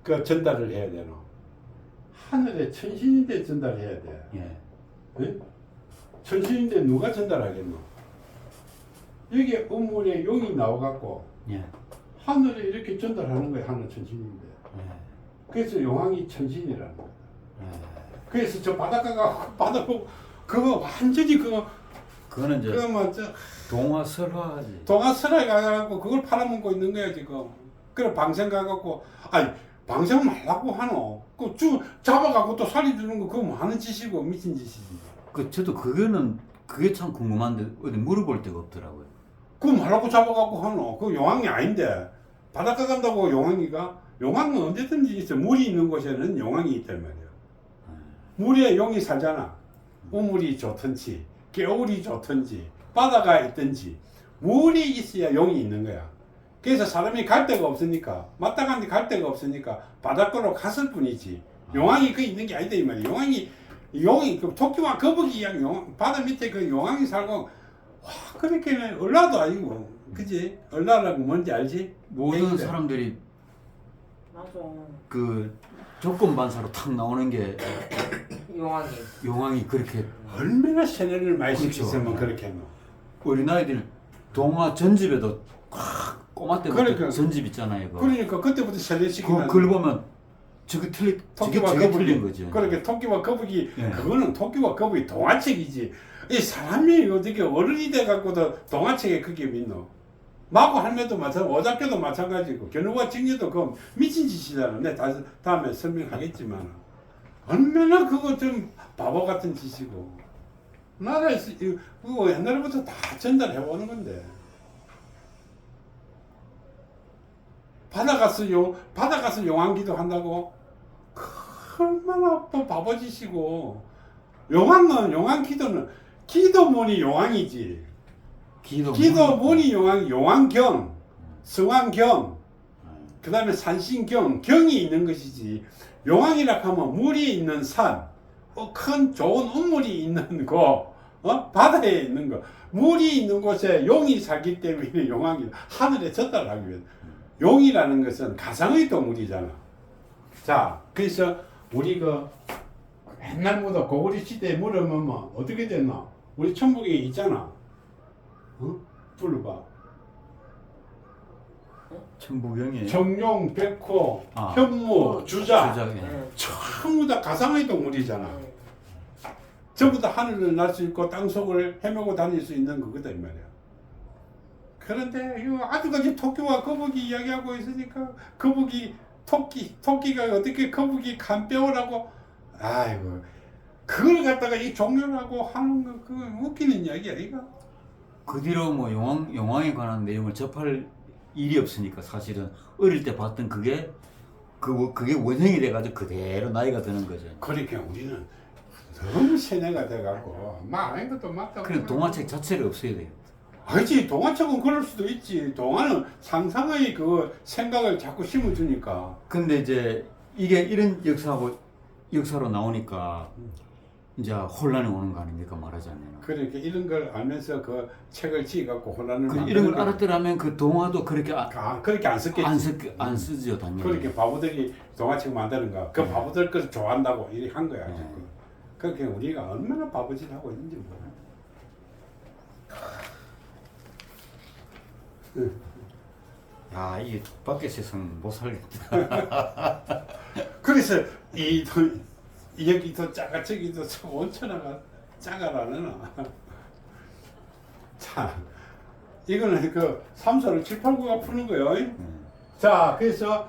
그 전달을 해야 되노? 하늘의 천신인데 전달해야 돼. 예. 네? 천신인데 누가 전달하겠노? 여기 우물에 용이 나와갖고 예. 하늘에 이렇게 전달하는 거야. 하늘 천신인데. 예. 그래서 용왕이 천신이라는 거야. 예. 그래서 저 바닷가 가고 바다고 그거 완전히 그거는 이제 뭐저 동화 설화지. 동화설에 가갖고 그걸 팔아먹고 있는 거야 지금. 그래 방생 가갖고 아니 방생 말라고 하노. 그 쭉 잡아갖고 또 살려주는 거 그거 뭐 하는 짓이고 미친 짓이지. 저도 그게 참 궁금한데 어디 물어볼 데가 없더라고요. 그거 말라고 잡아갖고 하노. 그거 용왕이 아닌데 바닷가 간다고 용왕이가? 용왕은 언제든지 있어. 물이 있는 곳에는 용왕이 있단 말이야. 물에 용이 살잖아. 우물이 좋든지 겨울이 좋든지 바다가 있든지 물이 있어야 용이 있는 거야. 그래서 사람이 갈 데가 없으니까 마땅한데 갈 데가 없으니까 바닷가로 갔을 뿐이지 용왕이 그 있는 게 아니다 이 말이야. 용이 그 토끼와 거북이 이양 바다 밑에 그 용왕이 살고 와 그렇게 얼라도 아니고 그지? 얼라라고 뭔지 알지? 모든 얘기들. 사람들이 맞아. 그 조건반사로 탁 나오는 게 용왕이. 용왕이 그렇게 얼마나 세뇌를 많이 그렇죠. 시켰으면 그렇게 노. 어린아이들 동화 전집에도 꼬마 때부터 그러니까. 전집 있잖아요. 그거. 그러니까 그때부터 세뇌시키면 그걸 보면 저게 틀린 거죠. 그렇게 토끼와 거북이 예. 그거는 토끼와 거북이 동화책이지. 이 사람이 어떻게 어른이 돼 갖고도 동화책에 그게 믿노? 마고 할매도 마찬가지, 오작교도 마찬가지고 견우와 직녀도 그 미친 짓이잖아. 내가 다음에 설명하겠지만 얼마나 그거 좀 바보 같은 짓이고 나라에서 그거 옛날부터 다 전달해 오는 건데. 바다 가서 용왕기도 한다고? 얼마나 또 바보짓이고. 용왕기도는 기도문이 용왕이지. 기도문이 용왕경, 성왕경, 그 다음에 산신경, 경이 있는 것이지. 용왕이라 하면 물이 있는 산, 큰 좋은 우물이 있는 곳, 바다에 있는 거. 물이 있는 곳에 용이 살기 때문에 용왕이 하늘에 전달하기 위해. 용이라는 것은 가상의 동물이잖아. 자, 그래서 우리 옛날부터 고구려 시대에 물으면 뭐 어떻게 됐나? 우리 천북에 있잖아. 불러봐. 천부경에 정용, 백호, 아. 현무, 주자 주작에 네. 전부 다 가상의 동물이잖아. 네. 전부 다 하늘을 날 수 있고 땅속을 헤매고 다닐 수 있는 그거다 이 말이야. 그런데 이거 아직까지 토끼와 거북이 이야기하고 있으니까 거북이 토끼가 어떻게 거북이 간 빼오라고 아이고 그걸 갖다가 이 종교라고 하는 거 그거 웃기는 이야기야 이거. 그 뒤로 뭐 용왕에 관한 내용을 접할 일이 없으니까 사실은 어릴 때 봤던 그게 원형이 돼가지고 그대로 나이가 드는 거죠. 그러니까 우리는 너무 세뇌가 돼갖고 말하는 것도 맞다고. 그냥 동화책 자체를 없애야 돼요. 아니지 동화책은 그럴 수도 있지. 동화는 상상의 그 생각을 자꾸 심어주니까. 근데 이제 이게 이런 역사로 나오니까 이제 혼란이 오는 거 아닙니까 말하자면. 그러니까 이런 걸 알면서 그 책을 지어갖고 혼란을 이런 만드는 걸 거야. 알았더라면 그 동화도 그렇게 그렇게 안 썼겠지. 안 쓰죠 당연히. 그렇게 바보들이 동화책 만드는 거. 그 네. 바보들 것을 좋아한다고 이렇게 한 거야. 네. 그렇게 우리가 얼마나 바보짓 하고 있는지 몰라. 야 이게 밖에 세상 못 살겠다. 그래서 여기도 작아 저기도 참 온천하가 작아라는. 자, 이거는 그 삼소를 7, 8, 9가 푸는 거예요. 자, 그래서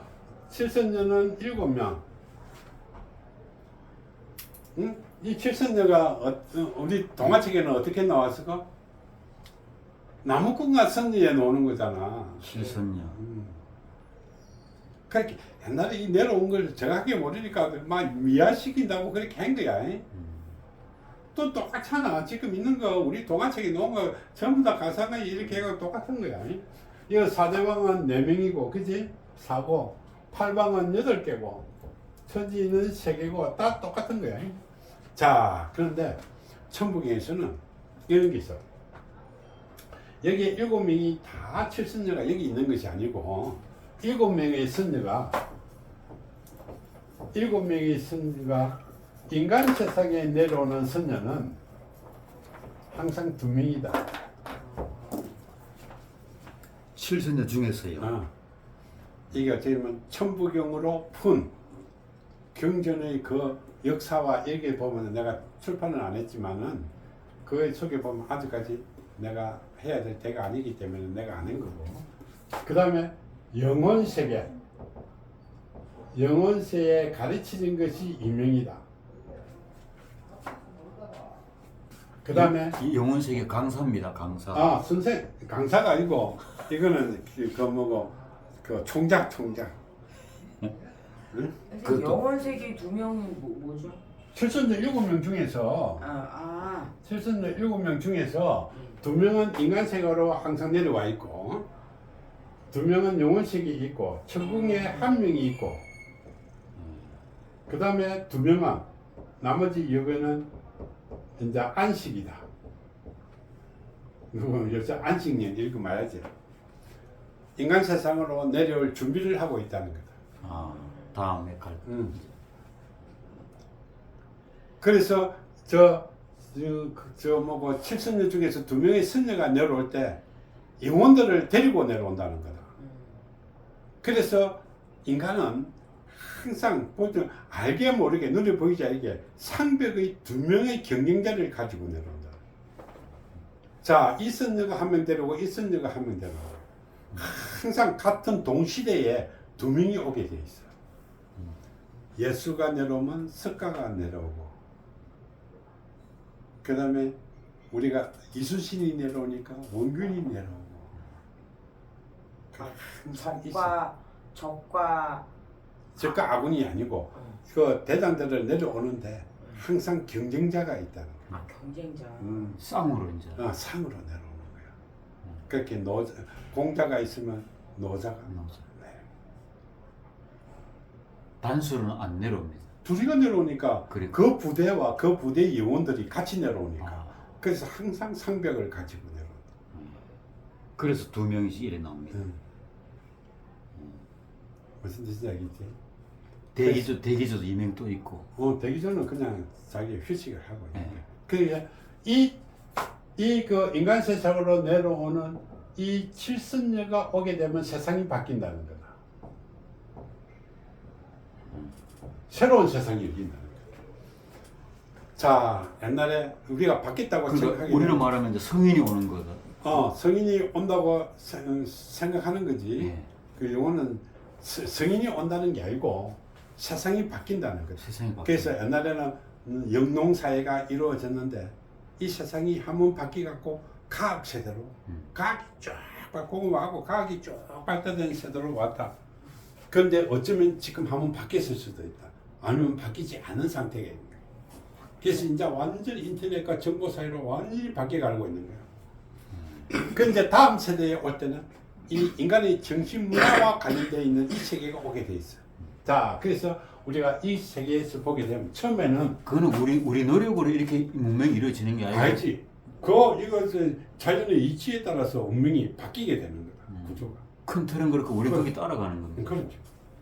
칠선녀는 7명. 응? 이 칠선녀가 우리 동화책에는 어떻게 나왔을까? 나무꾼과 선녀에 나오는 거잖아. 실선녀. 그렇게 옛날에 이 내려온 걸 정확하게 모르니까 막 미화시킨다고 그렇게 한 거야. 또 똑같잖아. 지금 있는 거 우리 동화책에 놓은 거 전부 다 가상을 이렇게 해가 똑같은 거야. 이거 사대방은 4명이고 그지? 4고 8방은 8개고 천지는 3개고 다 똑같은 거야. 자, 그런데 천부경에서는 이런 게 있어. 여기 7명이 다 칠선녀가 여기 있는 것이 아니고 7명의 선녀가 인간 세상에 내려오는 선녀는 항상 2명이다. 실선녀 중에서요. 이게 어떻게 보면 천부경으로 푼 경전의 그 역사와 얘기 보면 내가 출판은 안 했지만은 그 속에 보면 아직까지 내가 해야 될 때가 아니기 때문에 내가 안 한 거고. 그 다음에 영혼세계. 영혼세에 가르치는 것이 이명이다. 그 다음에 이 영혼세계 강사입니다. 강사. 선생 강사가 아니고 이거는 그 총장. 응? 그것도- 영혼세계 2명이 뭐죠? 칠선녀 7명 중에서 칠선녀 7명 중에서 2명은 인간세계로 항상 내려와 있고 2명은 영혼세계에 있고 천궁에 1명이 있고 그 다음에 2명은 나머지 여기는 이제 안식이다. 누구 요새 안식년 이렇게 말하지. 인간 세상으로 내려올 준비를 하고 있다는 거다. 다음에 갈. 그래서 칠선녀 중에서 2명의 선녀가 내려올 때 영혼들을 데리고 내려온다는 거다. 그래서 인간은 항상 보통 알게 모르게 눈에 보이지 않게 상벽의 2명의 경쟁자를 가지고 내려온다. 자, 이 선녀가 한 명 데려오고 이 선녀가 한 명 데려오고 항상 같은 동시대에 2명이 오게 돼 있어. 예수가 내려오면 석가가 내려오고 그 다음에 우리가 이수신이 내려오니까 원균이 내려오고 항상 있어. 적과 아군이 아니고 그 대장들을 내려오는데 항상 경쟁자가 있다는 거야. 경쟁자. 쌍으로 이제. 상으로 내려오는 거야. 그렇게 공자가 있으면 노자가. 네. 단수는 안 내려옵니다. 둘이가 내려오니까 그래. 그 부대와 그 부대의 영혼들이 같이 내려오니까 그래서 항상 상벽을 가지고 내려온다. 그래서 2명이씩 이래 나옵니다. 무슨 뜻인지 알겠지? 대기조도 2명 또 있고. 대기조는 그냥 자기 휴식을 하고 있는 네. 거야. 그러니까 그 인간 세상으로 내려오는 이 칠순녀가 오게 되면 세상이 바뀐다는 거다. 새로운 세상이 열린다는 거다. 자, 옛날에 우리가 바뀌었다고 그러니까 생각하기 우리로 말하면 이제 성인이 오는 거다. 성인이 온다고 생각하는 거지. 예. 그 용어는 성인이 온다는 게 아니고 세상이 바뀐다는 거죠. 세상이 바뀌. 그래서 옛날에는 영농사회가 이루어졌는데 이 세상이 한번 바뀌갖고 과학 세대로 과학이 쭉 고구마하고 과학이 쭉 발달된 세대로 왔다. 그런데 어쩌면 지금 한번 바뀌었을 수도 있다. 아니면 바뀌지 않은 상태가 있는 거야. 그래서 이제 완전히 인터넷과 정보 사회로 완전히 바뀌어가고 있는 거야. 그런데 다음 세대에 올 때는 이 인간의 정신 문화와 관련되어 있는 이 세계가 오게 돼 있어. 자, 그래서 우리가 이 세계에서 보게 되면 처음에는 그거는 우리 노력으로 이렇게 문명이 이루어지는 게 아니고. 알지. 이것은 자연의 이치에 따라서 운명이 바뀌게 되는 거다. 구조가. 큰 틀은 그렇고 우리 거기 따라가는 겁니다. 그렇죠.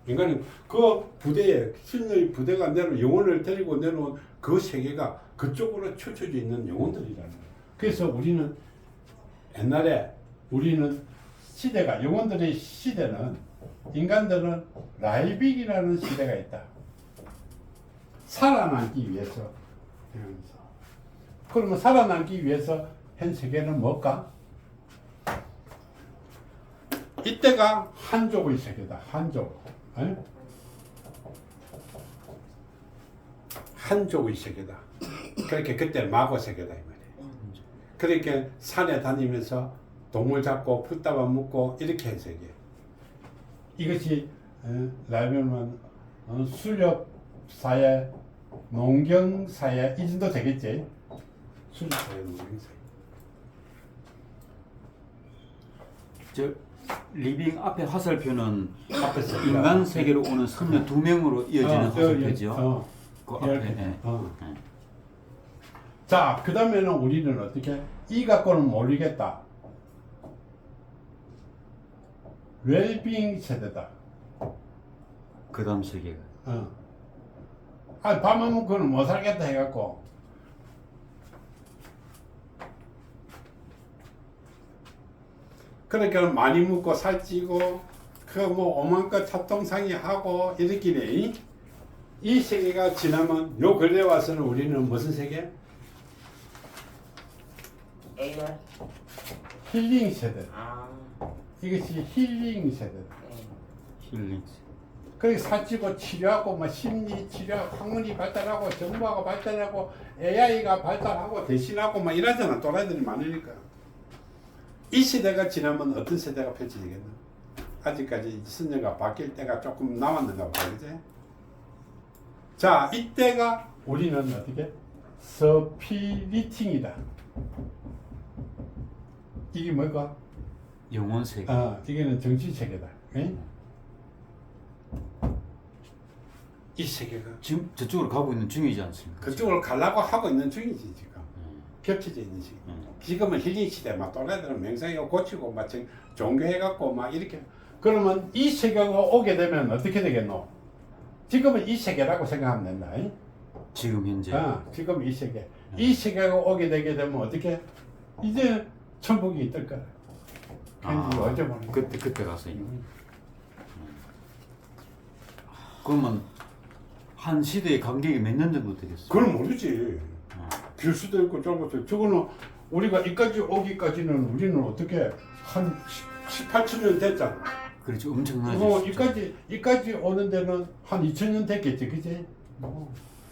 인간은 그 부대에 신의 부대가 내놓은 영혼을 데리고 내놓은 그 세계가 그쪽으로 치우쳐져 있는 영혼들이라는 거예요. 그래서 우리는 옛날에 우리는 시대가 영혼들의 시대는 인간들은 라이빅이라는 시대가 있다. 살아남기 위해서. 그러면 살아남기 위해서 현 세계는 뭘까? 이때가 한족의 세계다. 한족. 에? 한족의 세계다. 그렇게 그때 마고 세계다 이 말이에요. 그렇게 산에 다니면서 동물 잡고 풀다발 먹고 이렇게 한 세계. 이것이 라면은 수렵 사회, 농경 사회 이 정도 되겠지. 수렵 사회, 농경 사회. 저 리빙 앞에 화살표는 앞에서 인간 세계로 오는 선녀 2명으로 이어지는 화살표죠. 그 앞에. 이렇게. 예. 예. 자, 그 다음에는 우리는 어떻게? 이 갖고는 모르겠다. 웰빙 세대다. 그 다음 세계가. 밤하면 그거는 못 살겠다 해갖고. 그러니까 많이 먹고 살찌고, 뭐 오만 것 합동상이 하고, 이렇게 이 세계가 지나면 요 근래 와서는 우리는 무슨 세계? AR? 힐링 세대. 아. 이것이 힐링 세대다. 힐링. 그렇게 살찌고 치료하고 뭐 심리 치료, 학문이 발달하고 정보가 발달하고 AI가 발달하고 대신하고 막 이러잖아. 또라이들이 많으니까. 이 시대가 지나면 어떤 세대가 펼쳐지겠나? 아직까지 선녀가 바뀔 때가 조금 남았는가 보다, 그지? 자, 이때가 우리는 어떻게? 스피리팅이다. 이게 뭘까? 영혼 세계. 이게는 정치 세계다. 이 세계가 지금 저쪽으로 가고 있는 중이지 않습니까? 그쪽으로 가려고 하고 있는 중이지 지금. 겹쳐져 있는 시기. 지금은 힐링 시대, 막 또래들은 명상이고 고치고 막 종교해갖고 막 이렇게. 그러면 이 세계가 오게 되면 어떻게 되겠노? 지금은 이 세계라고 생각하면 된다. 지금 현재. 지금 이 세계. 이 세계가 오게 되게 되면 어떻게? 이제 천국이 있을 거야. 어제 보는 그때 가서. 그러면 한 시대의 간격이 몇 년 정도 되겠어요? 그건 모르지. 길 수도 있고 짧았어요. 저거는 우리가 이까지 오기까지는 우리는 어떻게 한 18,000년 됐잖아. 그렇죠. 엄청나죠. 이까지 오는 데는 한 2,000년 됐겠지, 그지?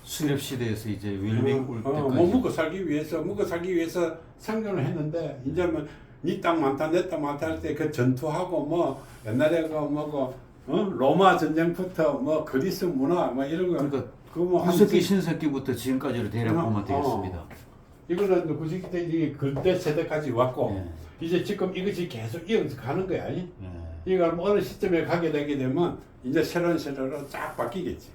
수렵 시대에서 이제 웰빙 올 때까지. 뭐 먹고 살기 위해서 생존을 했는데 이제는 니 땅 많다 내 땅 많다 할 때 그 전투하고 뭐 옛날에 로마 전쟁부터 뭐 그리스 문화 뭐 이런 거. 그러니까 그뭐 구석기 신석기부터 지금까지로 대략 보면 되겠습니다. 이거는 구석기 때 이게 그때 세대까지 왔고 예. 이제 지금 이것이 계속 이어서 가는 거야. 예. 이거 어느 시점에 가게 되게 되면 이제 새로운 세대로 쫙 바뀌겠지.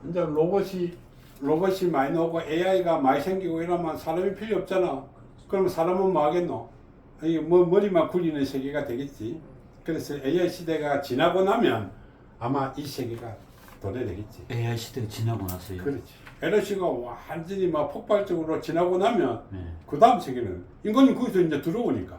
이제 로봇이 많이 나오고 AI가 많이 생기고 이러면 사람이 필요 없잖아. 그러면 사람은 뭐 하겠노? 이게 뭐 머리만 굴리는 세계가 되겠지. 그래서 AI 시대가 지나고 나면 아마 이 세계가 도래되겠지. AI 시대가 지나고 나서요. 그렇지. 에너지가 완전히 막 폭발적으로 지나고 나면 네. 그 다음 세계는 인간이 거기서 이제 들어오니까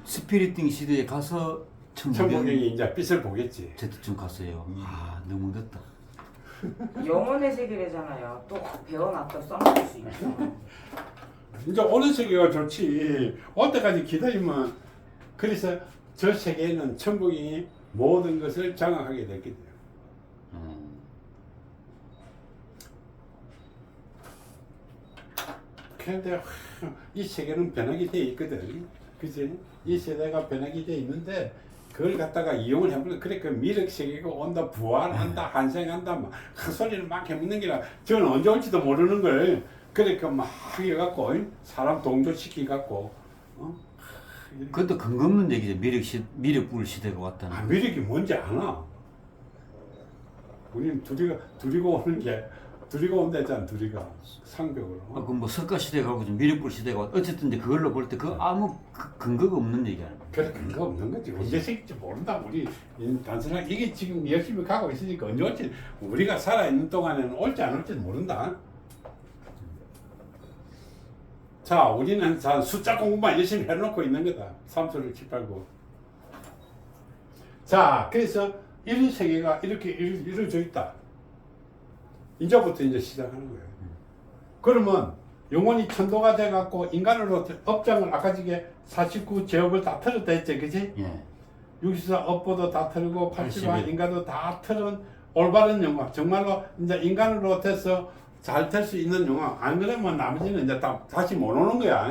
스피리팅 시대에 가서 천국이 이제 빛을 보겠지. 제때쯤 갔어요. 아 너무 늦다. 영혼의 세계래잖아요. 또 배워놨다 써먹을 수 있죠. 이제 오는 세계가 좋지. 올 때까지 기다리면 그래서 저 세계에는 천국이 모든 것을 장악하게 됐거든요. 그런데 이 세계는 변하게 돼 있거든. 그지? 이 세대가 변하게 돼 있는데 그걸 갖다가 이용을 해보면 그래 그 미륵 세계가 온다 부활한다 환생한다 막 그 소리를 막 해먹는 게라 저는 언제 올지도 모르는 걸 그러니까 막 해갖고 사람 동조시키갖고 그것도 근거 없는 얘기죠. 미륵불 시대가 왔다는. 아, 미륵이 뭔지 아나? 우리는 둘이가 오는 게 둘이가 온다 했잖아. 둘이가 상벽으로. 아, 그뭐 석가 시대가 하고 좀 미륵불 시대가 왔. 어쨌든 이제 그걸로 볼 때 그 아무 근거가 없는 얘기 아니에요. 그래 근거 없는 거지. 언제 생길지 모른다. 우리 단순하게 이게 지금 열심히 가고 있으니까 언제 올지 우리가 살아 있는 동안에는 올지 안 올지 모른다. 자, 우리는 자 숫자 공부만 열심히 해놓고 있는 거다. 3수를 7, 8, 9. 자, 그래서 이런 세계가 이렇게 이루어져 있다. 이제부터 이제 시작하는 거예요. 그러면 영혼이 천도가 돼갖고 인간으로 업장을 아까 지게 49 제업을 다 틀었다 했지, 그지? 예. 64 업보도 다 틀고 81 81. 인간도 다 틀은 올바른 영혼. 정말로 이제 인간으로 돼서 잘 될 수 있는 영혼. 안 그러면 나머지는 이제 다시 못 오는 거야.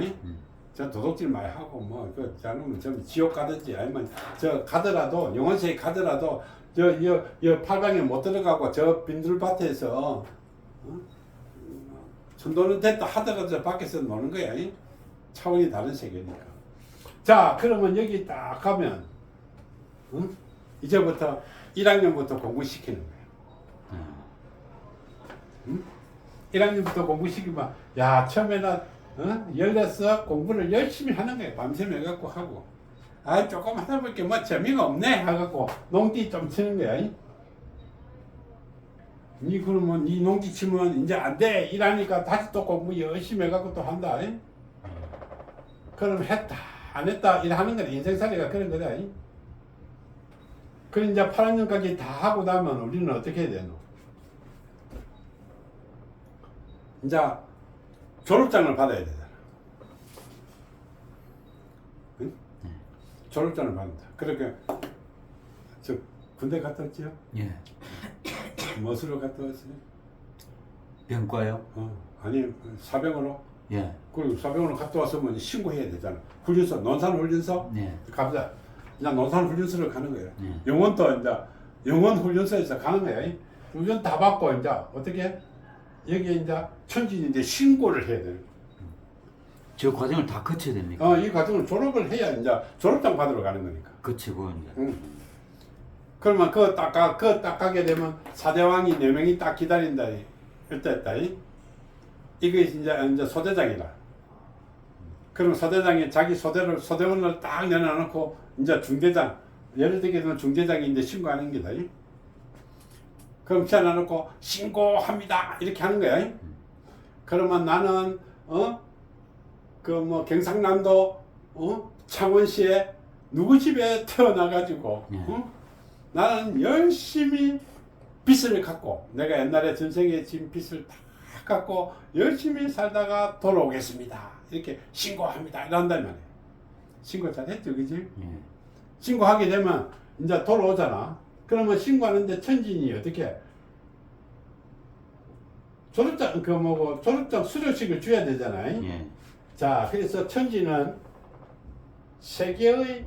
저 도둑질 많이 하고 뭐그 자는 좀 지옥 가든지 아니면 저 가더라도 영혼세계 가더라도 저 8강에 못 들어가고 저 빈들밭에서 천도는 됐다 하더라도 저 밖에서 노는 거야. 차원이 다른 세계니까. 자, 그러면 여기 딱 가면 이제부터 1학년부터 공부시키는 거야. 1학년부터 공부시키면 야 처음에는 열려서 공부를 열심히 하는 거야. 밤샘 해갖고 하고 아 조금 하다 보니까 뭐 재미가 없네 해갖고 농띠 좀 치는 거야. 니 그러면 니 농띠 치면 이제 안 돼 이러니까 다시 또 공부 열심히 해갖고 또 한다. 그럼 했다 안 했다 이래 하는 거야. 인생살이가 그런 거다. 그래 이제 8학년까지 다 하고 나면 우리는 어떻게 해야 되노? 이제 졸업장을 받아야 되잖아. 응? 졸업장을 받는다. 그러니까 저 군대 갔다 왔지요? 예. 무엇으로 갔다 왔어요? 병과요? 아니 사병으로. 예. 그리고 사병으로 갔다 왔으면 신고해야 되잖아. 훈련소, 논산훈련소. 예. 갑니다. 이제 논산훈련소를 가는 거예요. 예. 영원도 이제 영원훈련소에서 가는 거야. 훈련 다 받고 이제 어떻게? 여기 이제 천진인데 신고를 해야 돼요. 저 과정을 다 거쳐야 됩니까? 이 과정을 졸업을 해야 이제 졸업장 받으러 가는 거니까. 거치고 이제. 그러면 그거 딱 가게 되면 사대왕이 4명이 딱 기다린다. 이랬다. 이게 이제 소대장이라. 그럼 소대장이 자기 소대원을 딱 내놔놓고 이제 중대장, 예를 들면 중대장이 이제 신고하는 게다. 그럼 지어놔놓고 신고합니다 이렇게 하는 거야. 그러면 나는 그 뭐 경상남도 창원시에 누구 집에 태어나가지고 나는 열심히 빚을 갖고 내가 옛날에 전생에 진 빚을 다 갖고 열심히 살다가 돌아오겠습니다 이렇게 신고합니다 이런단 말이야. 신고 잘했죠, 그지? 신고하게 되면 이제 돌아오잖아. 그러면 신고하는데 천진이 어떻게 졸업장 졸업장 수료식을 줘야 되잖아요. 예. 자, 그래서 천진은 세계의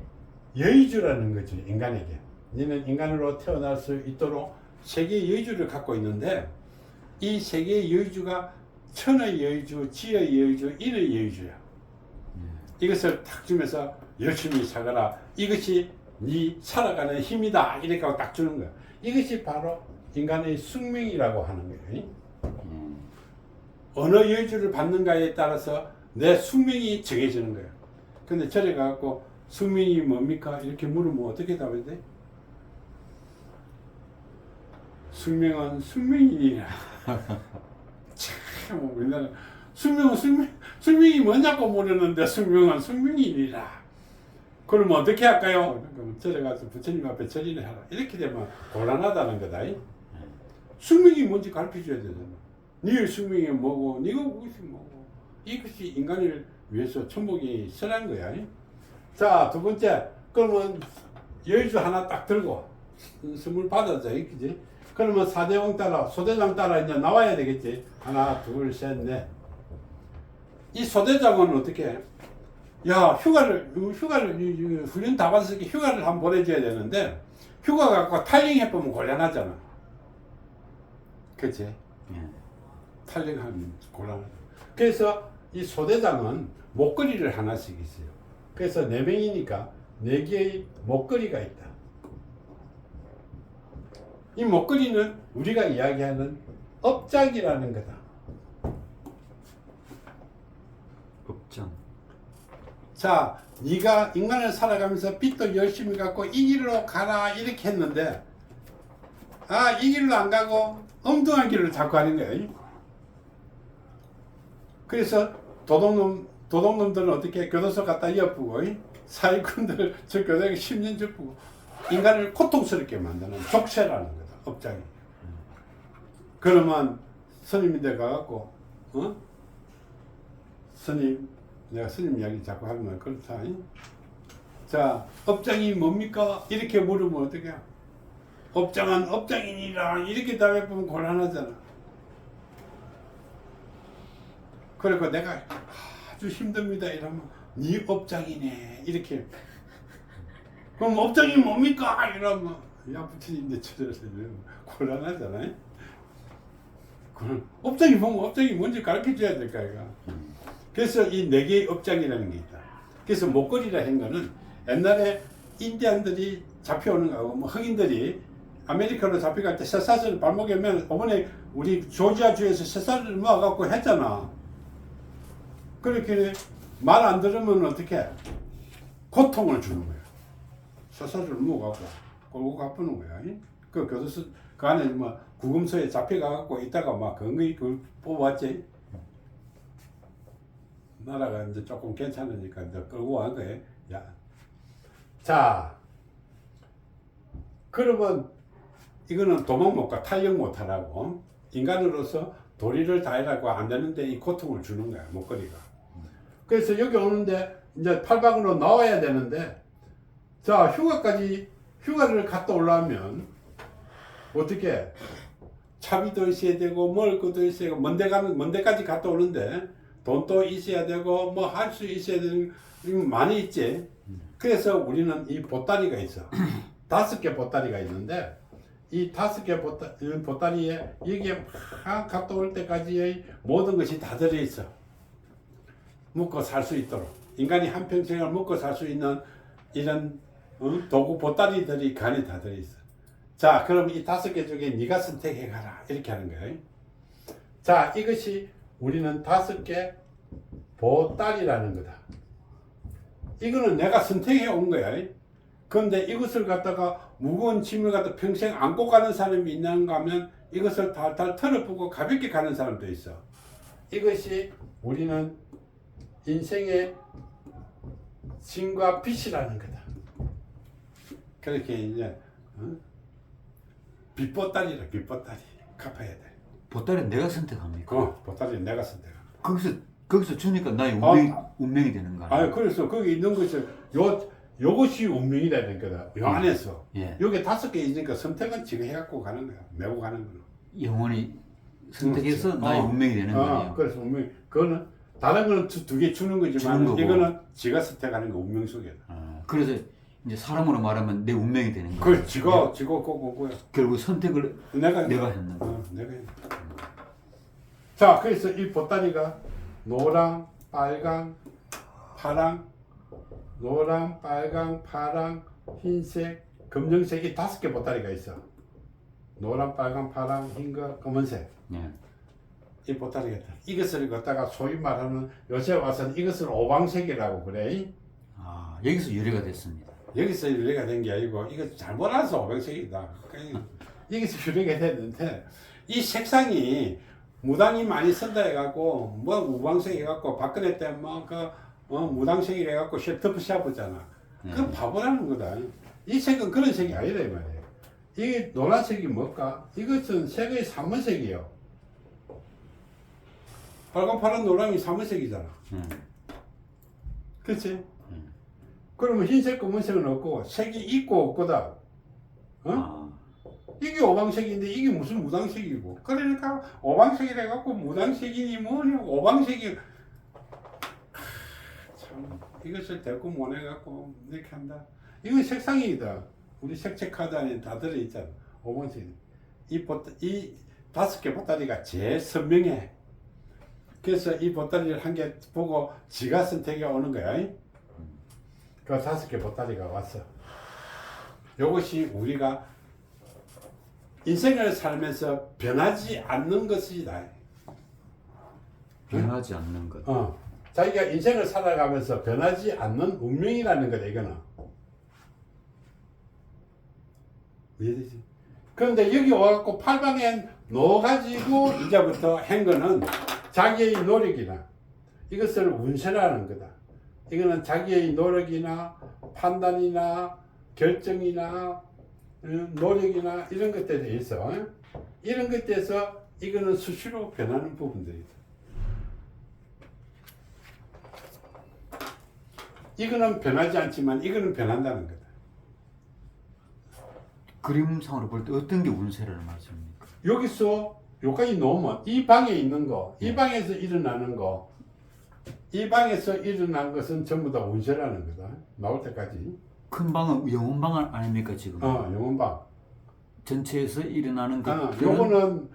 여의주라는 거지, 인간에게. 너는 인간으로 태어날 수 있도록 세계의 여의주를 갖고 있는데 이 세계의 여의주가 천의 여의주, 지의 여의주, 인의 여의주야. 이것을 딱 주면서 열심히 살아라. 이것이 네 살아가는 힘이다. 이렇게 하고 딱 주는 거야. 이것이 바로 인간의 숙명이라고 하는 거예요. 어느 여의주를 받는가에 따라서 내 숙명이 정해지는 거야. 근데 저래 가갖고 숙명이 뭡니까? 이렇게 물으면 어떻게 답해야 돼? 숙명은 숙명이니라. 참, 우리나라 숙명이 뭐냐고 물었는데 숙명은 숙명이니라. 그러면 어떻게 할까요? 그럼 절에 가서 부처님 앞에 절이나 하라. 이렇게 되면 곤란하다는 거다. 숙명이 뭔지 가르쳐줘야 되잖아. 네 숙명이 뭐고, 네가 무엇이 뭐고. 이것이 인간을 위해서 천복이 선한 거야. 자, 두 번째. 그러면 여의주 하나 딱 들고 선물 받아줘. 그지? 그러면 사대왕 따라, 소대장 따라 이제 나와야 되겠지. 하나, 둘, 셋, 넷. 이 소대장은 어떻게 해? 야, 휴가를 훈련 다 받았으니까 휴가를 한번 보내줘야 되는데, 휴가 갖고 탈링 해보면 곤란하잖아. 그치? 예. 탈링하면 곤란하잖아. 그래서 이 소대장은 목걸이를 하나씩 있어요. 그래서 4명이니까 4개의 목걸이가 있다. 이 목걸이는 우리가 이야기하는 업장이라는 거다. 업장. 자, 네가 인간을 살아가면서 빛도 열심히 갖고 이 길로 가라 이렇게 했는데, 아, 이 길로 안 가고 엉뚱한 길을 자꾸 가는 거야. 그래서 도둑놈들은 어떻게 교도소 갖다 엿보고, 사기꾼들 저 교도에 10년 접고 인간을 고통스럽게 만드는 족쇄라는 거다. 업장이. 그러면 스님인데 가갖고, 스님, 내가 스님 이야기 자꾸 하면 그렇다. 자, 업장이 뭡니까? 이렇게 물으면 어떻게 해? 업장은 업장이니라. 이렇게 답해보면 곤란하잖아. 그러니까 내가 아주 힘듭니다. 이러면 네 업장이네. 이렇게. 그럼 업장이 뭡니까? 이러면 야, 부처님인데 저절서 곤란하잖아요. 그럼 업장이 뭐면 업장이 뭔지 가르쳐줘야 될까 이거. 그래서 이 4개의 업장이라는 게 있다. 그래서 목걸이라 한 거는 옛날에 인디안들이 잡혀오는 거고, 뭐 흑인들이 아메리카로 잡혀갈 때 쇠사슬을 발목에 매면, 어머니 우리 조지아주에서 쇠사슬을 모아갖고 했잖아. 그렇게 말 안 들으면 어떻게 고통을 주는 거야. 쇠사슬을 모아갖고 끌고 가쁘는 거야. 그 교도소 그 안에 뭐 구금소에 잡혀가갖고 있다가 막 건강히 그걸 뽑았지. 나라가 이제 조금 괜찮으니까 이제 끌고 간 거예요. 야. 자, 그러면 이거는 도망 못 가, 탄력 못 하라고. 인간으로서 도리를 다하라고 안 되는데 이 고통을 주는 거야, 목걸이가. 그래서 여기 오는데 이제 팔방으로 나와야 되는데, 자, 휴가를 갔다 오려면 어떻게 차비도 있어야 되고 먹을 것도 있어야 되고 먼 데까지 갔다 오는데 돈도 있어야 되고 뭐 할 수 있어야 되는 많이 있지. 그래서 우리는 이 보따리가 있어. 5개 보따리가 있는데 이 5개 보따리에 여기에 막 갔다 올 때까지의 모든 것이 다 들어있어. 먹고 살 수 있도록. 인간이 한평생을 먹고 살 수 있는 이런 도구 보따리들이 그 안에 다 들어있어. 자, 그럼 이 5개 중에 네가 선택해 가라. 이렇게 하는 거예요. 자, 이것이 우리는 5개 보따리라는 거다. 이거는 내가 선택해 온 거야. 그런데 이것을 갖다가 무거운 짐을 갖다 평생 안고 가는 사람이 있는가 하면 이것을 달달 털어보고 가볍게 가는 사람도 있어. 이것이 우리는 인생의 진과 빛이라는 거다. 그렇게 이제 빚보따리라. 빚보따리 갚아야 돼. 보따리는 내가 선택합니까? 보따리 내가 선택한. 거기서 주니까 나의 운명이 되는 거야. 아, 그래서 거기 있는 것이 요것이 운명이라는 거다. 요 안에서. 예. 여기 5개 있으니까 선택은 지가 해갖고 가는 거야. 메고 가는 거는. 영원히 선택해서 나의 운명이 되는 거예요. 그래서 운명. 그거는 다른 거는 2개 주는 거지만 이거는 지가 선택하는 거 운명 속에. 그래서 이제 사람으로 말하면 내 운명이 되는 거예요. 그걸 지가 꼭 결국 선택을 내가 했는 거야. 내가 했는 거야. 자, 그래서 이 보따리가 노랑, 빨강, 파랑, 노랑, 빨강, 파랑, 흰색, 검정색이 5개 보따리가 있어. 노랑, 빨강, 파랑, 흰거, 검은색. 예. 이 보따리가 있다. 이것을 갖다가 소위 말하는 요새 와서는 이것을 오방색이라고 그래. 아, 여기서 유래가 됐습니다. 여기서 유래가 된 게 아니고 이거 잘못 알아서 오방색이다. 여기서 유래가 됐는데 이 색상이 무당이 많이 쓴다 해갖고 뭐 우방색 해갖고 박근혜 때 뭐 그 무당색이라 해갖고 셰프샤브잖아. 그건 바보라는 거다. 이 색은 그런 색이 아니다 이 말이에요. 이게 노란색이 뭘까? 이것은 색의 삼원색이에요. 빨간 파란 노랑이 삼원색이잖아. 그렇지? 그러면 흰색 검은색은 없고 색이 있고 없고다. 어? 아, 이게 오방색인데 이게 무슨 무당색이고. 그러니까 오방색이라 갖고 무당색이니 뭐니 오방색이 참 이것을 대꾸 못 해갖고 이렇게 한다. 이건 색상이다. 우리 색채 카드 안에 다 들어있잖아. 오방색. 이 5개 보따리가 제일 선명해. 그래서 이 보따리를 한 개 보고 지가 선택해 오는 거야. 그 5개 보따리가 왔어. 이것이 우리가 인생을 살면서 변하지 않는 것이다. 변하지 않는 것. 자기가 인생을 살아가면서 변하지 않는 운명이라는 거다, 이거는. 이해되지? 그런데 여기 와갖고 팔방에 넣어가지고 이제부터 한 거는 자기의 노력이나 이것을 운세라는 거다. 이거는 자기의 노력이나 판단이나 결정이나 노력이나 이런 것들에 대해서 이런 것에 대해서 이거는 수시로 변하는 부분들이다. 이거는 변하지 않지만 이거는 변한다는 거다. 그림상으로 볼 때 어떤 게 운세를 말씀입니까? 여기서 여기까지 놓으면 이 방에 있는 거, 이 방에서 일어나는 거, 이 방에서 일어난 것은 전부 다 운세라는 거다. 나올 때까지. 큰 방은 영혼방 아닙니까 지금? 영혼방. 전체에서 일어나는 것들은 요거는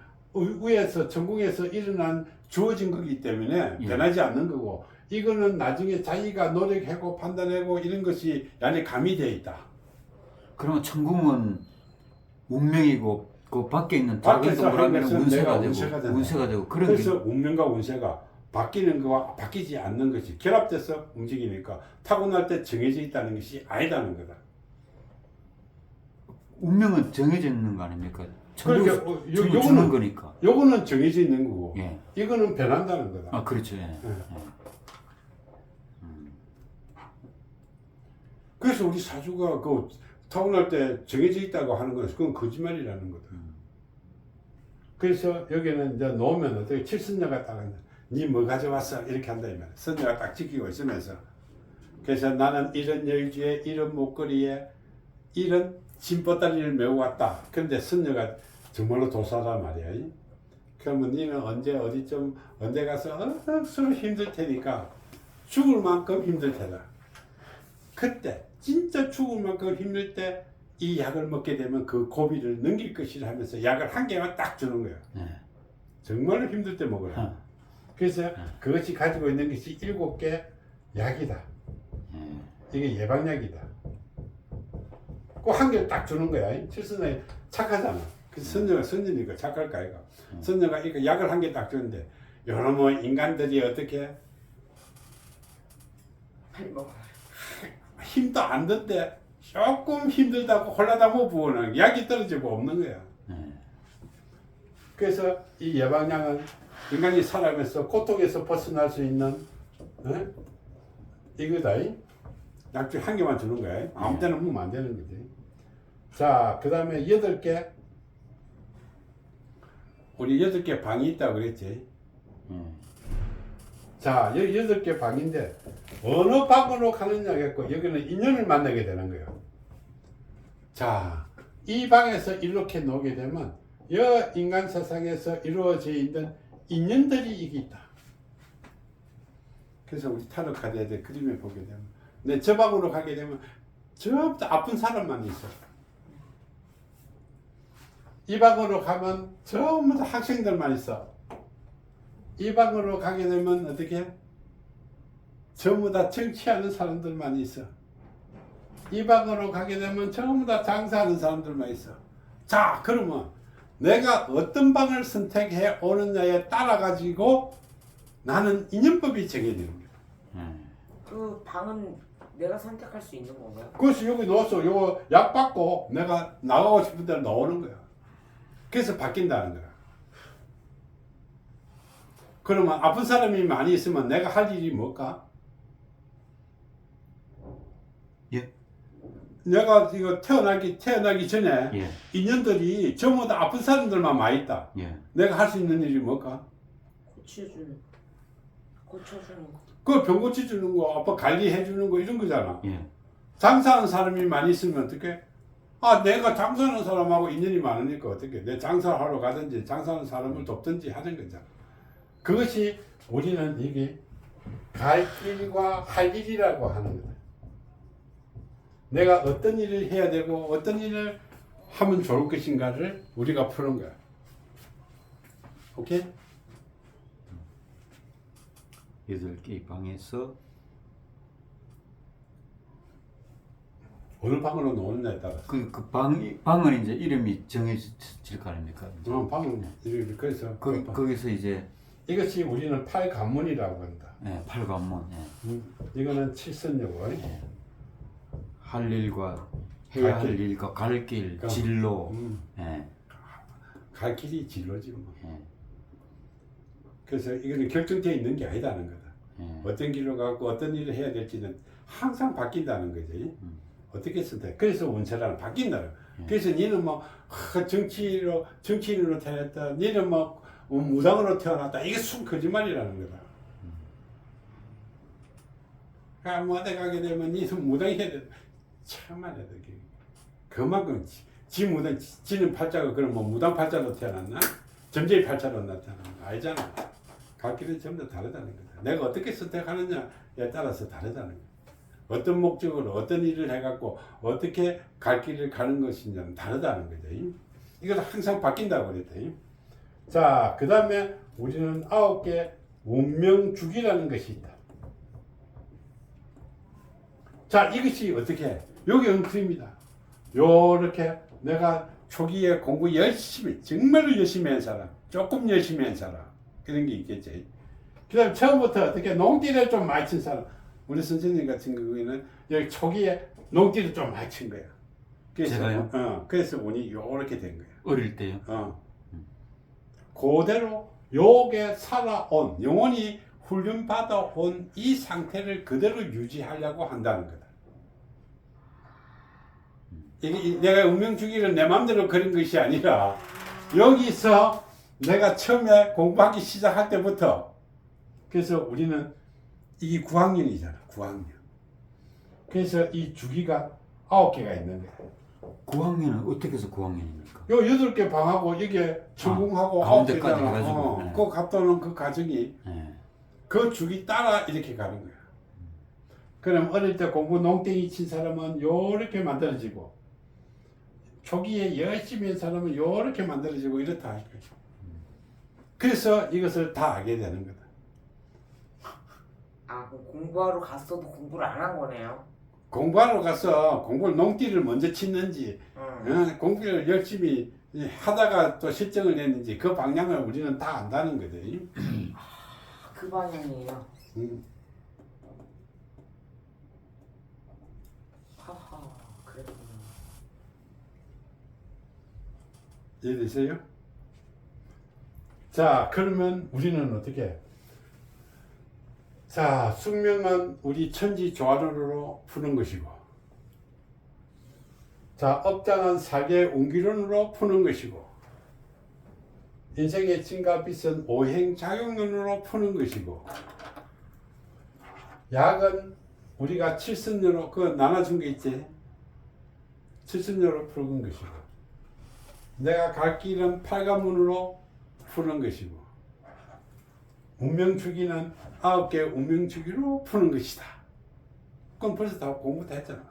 위에서 천국에서 일어난 주어진 거기 때문에 예. 변하지 않는 거고, 이거는 나중에 자기가 노력하고 판단하고 이런 것이 안에 가미되어 있다. 그러면 천궁은 운명이고 그 밖에 있는 작은 밖에서 동그라미는 한 것은 운세가 내가 되고 운세가 된다. 운세가 되고 그런 그래서 운명과 운세가 바뀌는 거와 바뀌지 않는 것이 결합돼서 움직이니까 타고날 때 정해져 있다는 것이 아니다는 거다. 운명은 정해져 있는 거 아닙니까? 그러니까 천국 주는 거니까. 요거는 정해져 있는 거고, 예. 이거는 변한다는 거다. 아 그렇죠. 예. 그래서 우리 사주가 그 타고날 때 정해져 있다고 하는 건 그건 거짓말이라는 거다. 그래서 여기는 이제 놓으면 어떻게 칠순녀가 딱 니 뭐 가져왔어 이렇게 한다 이 말이야. 선녀가 딱 지키고 있으면서 그래서 나는 이런 열주에 이런 목걸이에 이런 짐보따리를 메고 왔다. 그런데 선녀가 정말로 도사란 말이야. 그러면 니는 언제 어디쯤 언제 가서 억수로 힘들 테니까 죽을 만큼 힘들 테다. 그때 진짜 죽을 만큼 힘들 때 이 약을 먹게 되면 그 고비를 넘길 것이라 하면서 약을 한 개만 딱 주는 거야. 예. 정말로 힘들 때 먹으라. 그래서 그것이 가지고 있는 것이 7개 약이다. 이게 예방약이다. 그 한 개를 딱 주는 거야. 칠순에 착하잖아. 그래서 선녀가 선녀니까 착할까 아이가. 선녀가 이거 약을 한 개 딱 주는데 여러분 인간들이 어떻게 빨리 먹어. 힘도 안 든데 조금 힘들다고 홀라다고 부어는 약이 떨어지고 없는 거야. 그래서 이 예방약은 인간이 살아가면서 고통에서 벗어날 수 있는 이거다. 약 중 한 개만 주는 거야. 아무 때나 먹으면 안 되는 거지. 자, 그 다음에 8개. 우리 8개 방이 있다고 그랬지. 자, 여기 8개 방인데 어느 방으로 가느냐겠고 여기는 인연을 만나게 되는 거예요. 자, 이 방에서 이렇게 놓게 되면 여 인간 세상에서 이루어져 있는 인연들이 이게 있다. 그래서 우리 타로 카드에 대해 그림을 보게 되면 내 저 방으로 가게 되면 저 아픈 사람만 있어. 이 방으로 가면 전부 다 학생들만 있어. 이 방으로 가게 되면 어떻게? 전부 다 정치하는 사람들만 있어. 이 방으로 가게 되면 전부 다 장사하는 사람들만 있어. 자, 그러면 내가 어떤 방을 선택해 오느냐에 따라 가지고 나는 인연법이 정해지는 거야. 그 방은 내가 선택할 수 있는 건가요? 그래서 여기 넣었어. 요거 약 받고 내가 나가고 싶은 대로 나오는 거야. 그래서 바뀐다는 거야. 그러면 아픈 사람이 많이 있으면 내가 할 일이 뭘까? 예. 내가 이거 태어나기 전에 예. 인연들이 전부 다 아픈 사람들만 많이 있다. 예. 내가 할 수 있는 일이 뭘까? 고쳐주는 거. 그 병 고쳐주는 거, 아빠 관리해주는 거 이런 거잖아. 예. 장사하는 사람이 많이 있으면 어떻게? 아, 내가 장사하는 사람하고 인연이 많으니까 어떻게? 내 장사를 하러 가든지 장사하는 사람을 돕든지 하는 거잖아. 그것이 우리는 이게 갈 길과 할 일이라고 하는 거다. 내가 어떤 일을 해야 되고 어떤 일을 하면 좋을 것인가를 우리가 푸는 거야. 오케이? 8개의 방에서 어느 방으로 노느냐에 따라서. 그 방은 이제 이름이 정해질 거 아닙니까? 방은 이렇게 그래서 거기서 이제 이것이 우리는 팔관문이라고 한다. 예, 팔관문. 예. 이거는 칠선여고. 예. 할 일과 해야 갈 길. 할 일과 갈 길, 그러니까, 진로. 예. 갈 길이 진로지 뭐. 예. 그래서 이거는 결정되어 있는 게 아니다는 거다. 예. 어떤 길로 가고 어떤 일을 해야 될지는 항상 바뀐다는 거지. 어떻게 쓴다. 그래서 운세라는 바뀐다는. 그래서 니는 뭐 정치인으로 태어났다. 니는 뭐 무당으로 태어났다. 이게 순 거짓말이라는 거다. 아, 무당에 가게 되면 니는 무당이 해야 돼. 참말이야. 그만큼 지 무당, 지는 팔자가 그럼 뭐 무당 팔자로 태어났나? 점쟁이 팔자로 나타나는 거 아니잖아. 갈 길은 전부 다 다르다는 거다. 내가 어떻게 선택하느냐에 따라서 다르다는 거다. 어떤 목적으로 어떤 일을 해갖고 어떻게 갈 길을 가는 것이냐는 다르다는 거죠. 이건 항상 바뀐다고 그랬다. 자, 그 다음에 우리는 9개 운명주기라는 것이 있다. 자, 이것이 어떻게 해? 여기 엉터리입니다. 요렇게 내가 초기에 공부 열심히, 정말로 열심히 한 사람, 조금 열심히 한 사람, 그런 게 있겠지. 그 다음에 처음부터 어떻게 농띠를 좀 많이 친 사람, 우리 선생님 같은 경우에는 여기 초기에 농띠를 좀 많이 친 거야. 그래서, 제가요? 그래서 운이 요렇게 된 거야. 어릴 때요? 그대로 요게 살아온, 영원히 훈련받아온 이 상태를 그대로 유지하려고 한다는 거다. 이게 내가 운명주기를 내 마음대로 그린 것이 아니라 여기서 내가 처음에 공부하기 시작할 때부터 그래서 우리는 이게 9학년이잖아. 9학년. 그래서 이 주기가 9개가 있는 거야. 9학년은 어떻게 해서 9학년입니까? 요 8개 방하고 이게 전공하고 가운데까지 9개잖아. 해가지고. 네. 그 갑도는 그 과정이 예. 그 주기 따라 이렇게 가는 거야. 그럼 어릴 때 공부 농땡이 친 사람은 요렇게 만들어지고 초기에 열심히 한 사람은 요렇게 만들어지고 이렇다 할 거야. 그래서 이것을 다 알게 되는 거다. 아, 그럼 공부하러 갔어도 공부를 안 한 거네요. 공부하러 가서 공부를 농띠를 먼저 쳤는지 공부를 열심히 하다가 또 실정을 냈는지 그 방향을 우리는 다 안다는 거지. 그 방향이에요. 하하, 그랬구나. 이해되세요? 자, 그러면 우리는 어떻게 해? 자, 숙명은 우리 천지 조화론으로 푸는 것이고, 자, 업장은 사계 운기론으로 푸는 것이고, 인생의 진과 빛은 오행작용론으로 푸는 것이고, 약은 우리가 칠선료로 그 나눠준 게 있지, 칠선료로 푸는 것이고, 내가 갈 길은 팔관문으로 푸는 것이고, 운명주기는 9개 운명주기로 푸는 것이다. 그건 벌써 다 공부 다 했잖아.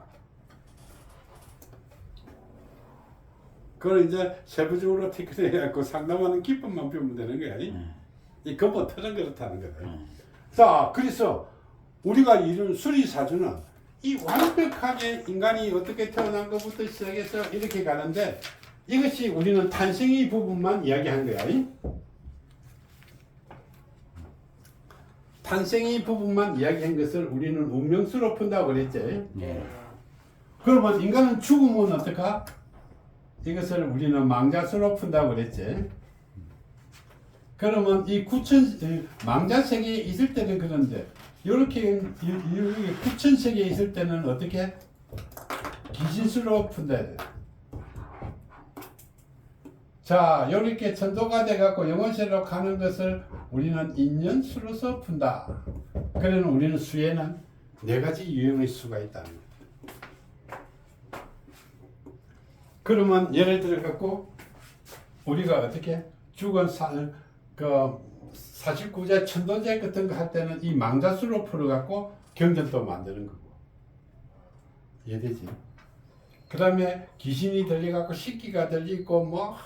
그걸 이제 세부적으로 테크해갖고 상담하는 기법만 배우면 되는 거야. 이 근본틀은 그렇다는 거다. 자, 그래서 우리가 이런 수리사주는 이 완벽하게 인간이 어떻게 태어난 것부터 시작해서 이렇게 가는데 이것이 우리는 탄생의 부분만 이야기한 거야. 탄생의 부분만 이야기한 것을 우리는 운명수로 푼다고 그랬지. 네. 그러면 인간은 죽으면 어떡하? 이것을 우리는 망자수로 푼다고 그랬지. 그러면 이 망자세계에 있을 때는 그런데 이렇게 구천세계에 있을 때는 어떻게? 기신수로 푼다. 자, 이렇게 천도가 돼갖고 영혼세로 가는 것을 우리는 인연수로서 푼다. 그러면 우리는 수에는 네 가지 유형의 수가 있다는 거예요. 그러면 예를 들어 갖고 우리가 어떻게 죽은 사실구제 천도제 같은 거 할 때는 이 망자수로 풀어갖고 경전도 만드는 거고. 이해되지? 그 다음에 귀신이 들려갖고 식기가 들리고 뭐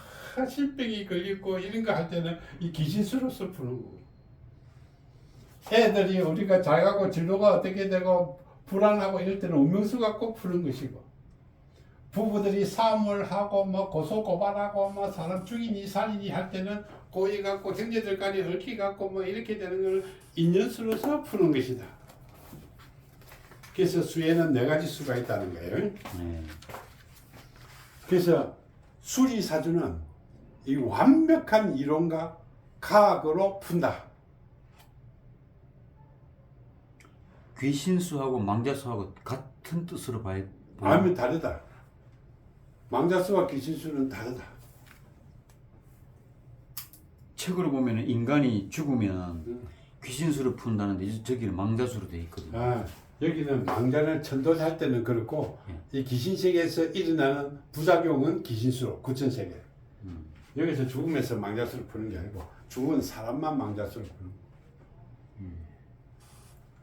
실병이 걸리고 이런 거 할 때는 이 귀신수로서 푸는 거고. 애들이 우리가 잘 가고 진로가 어떻게 되고 불안하고 이럴 때는 운명수 갖고 푸는 것이고, 부부들이 싸움을 하고 뭐 고소 고발하고 뭐 사람 죽이니 살이니 할 때는 고이 갖고 형제들 간에 얽히 갖고 뭐 이렇게 되는 걸 인연수로서 푸는 것이다. 그래서 수에는 네 가지 수가 있다는 거예요. 그래서 수리사주는 이 완벽한 이론과 과학으로 푼다. 귀신수하고 망자수하고 같은 뜻으로 봐야 아니면 다르다. 망자수와 귀신수는 다르다. 책으로 보면 인간이 죽으면 귀신수를 푼다는데 저기는 망자수로 돼 있거든요. 아, 여기는 망자를 천도할 때는 그렇고 이 귀신세계에서 일어나는 부작용은 귀신수로 구천세계. 여기서 죽음에서 망자수를 푸는 게 아니고 죽은 사람만 망자수를 푸는 거.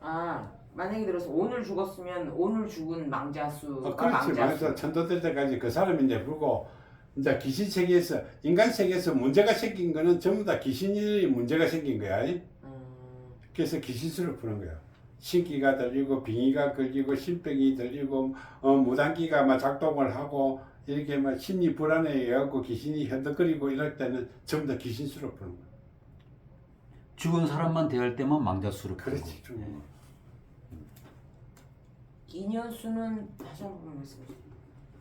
아, 만약에 들어서 오늘 죽었으면 오늘 죽은 망자수가 그렇지. 망자수. 망자 천도될 때까지 그 사람이 이제 불고 이제 귀신 세계에서 인간 세계에서 문제가 생긴 거는 전부 다 귀신이 문제가 생긴 거야. 그래서 귀신수를 푸는 거야. 신기가 들리고 빙의가 걸리고 신병이 들리고 무당기가 막 작동을 하고 이렇게 막 심리 불안에 의하고 귀신이 현덕거리고 이럴 때는 전부 다 귀신수로 푸는 거야. 죽은 사람만 대할 때만 망자수를 푸고. 그렇지. 인연수는 다시 한번 말씀해 주세요.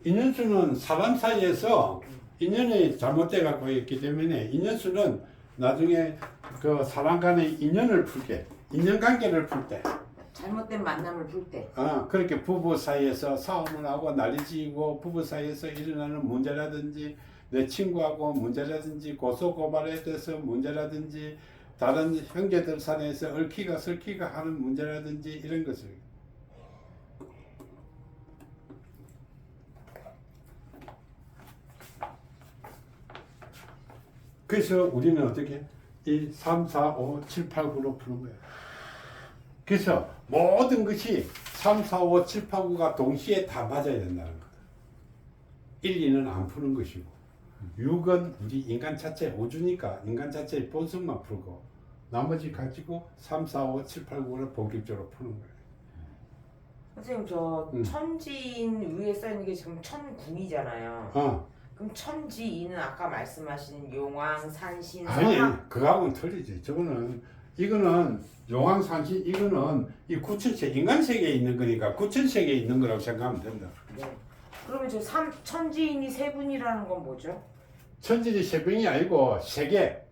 인연수는 사람 사이에서 인연이 잘못돼 갖고 있기 때문에 인연수는 나중에 그 사람 간의 인연을 풀 때, 인연관계를 풀 때, 잘못된 만남을 풀 때. 그렇게 부부 사이에서 싸움을 하고 난리지고 부부 사이에서 일어나는 문제라든지 내 친구하고 문제라든지 고소고발에 대해서 문제라든지 다른 형제들 사이에서 얽히가 설키가 하는 문제라든지 이런 것을. 그래서 우리는 어떻게 1, 3, 4, 5, 7, 8, 9로 푸는 거예요. 그래서 모든 것이 3, 4, 5, 7, 8, 9가 동시에 다 맞아야 된다는 거다. 1, 2는 안 푸는 것이고 6은 우리 인간 자체 우주니까 인간 자체의 본성만 풀고 나머지 가지고 3, 4, 5, 7, 8, 9를 본격적으로 푸는 거예요. 선생님 저 천지인 위에 써 있는 게 지금 천궁이잖아요. 그럼 천지인은 아까 말씀하신 용왕, 산신, 아니 성악. 그거하고는 틀리지. 이거는 용왕산신 이거는 이 구천세계 인간 세계에 있는 거니까 구천세계에 있는 거라고 생각하면 된다. 네. 그러면 저 천지인이 세 분이라는 건 뭐죠? 천지의 세 병이 아니고 세계.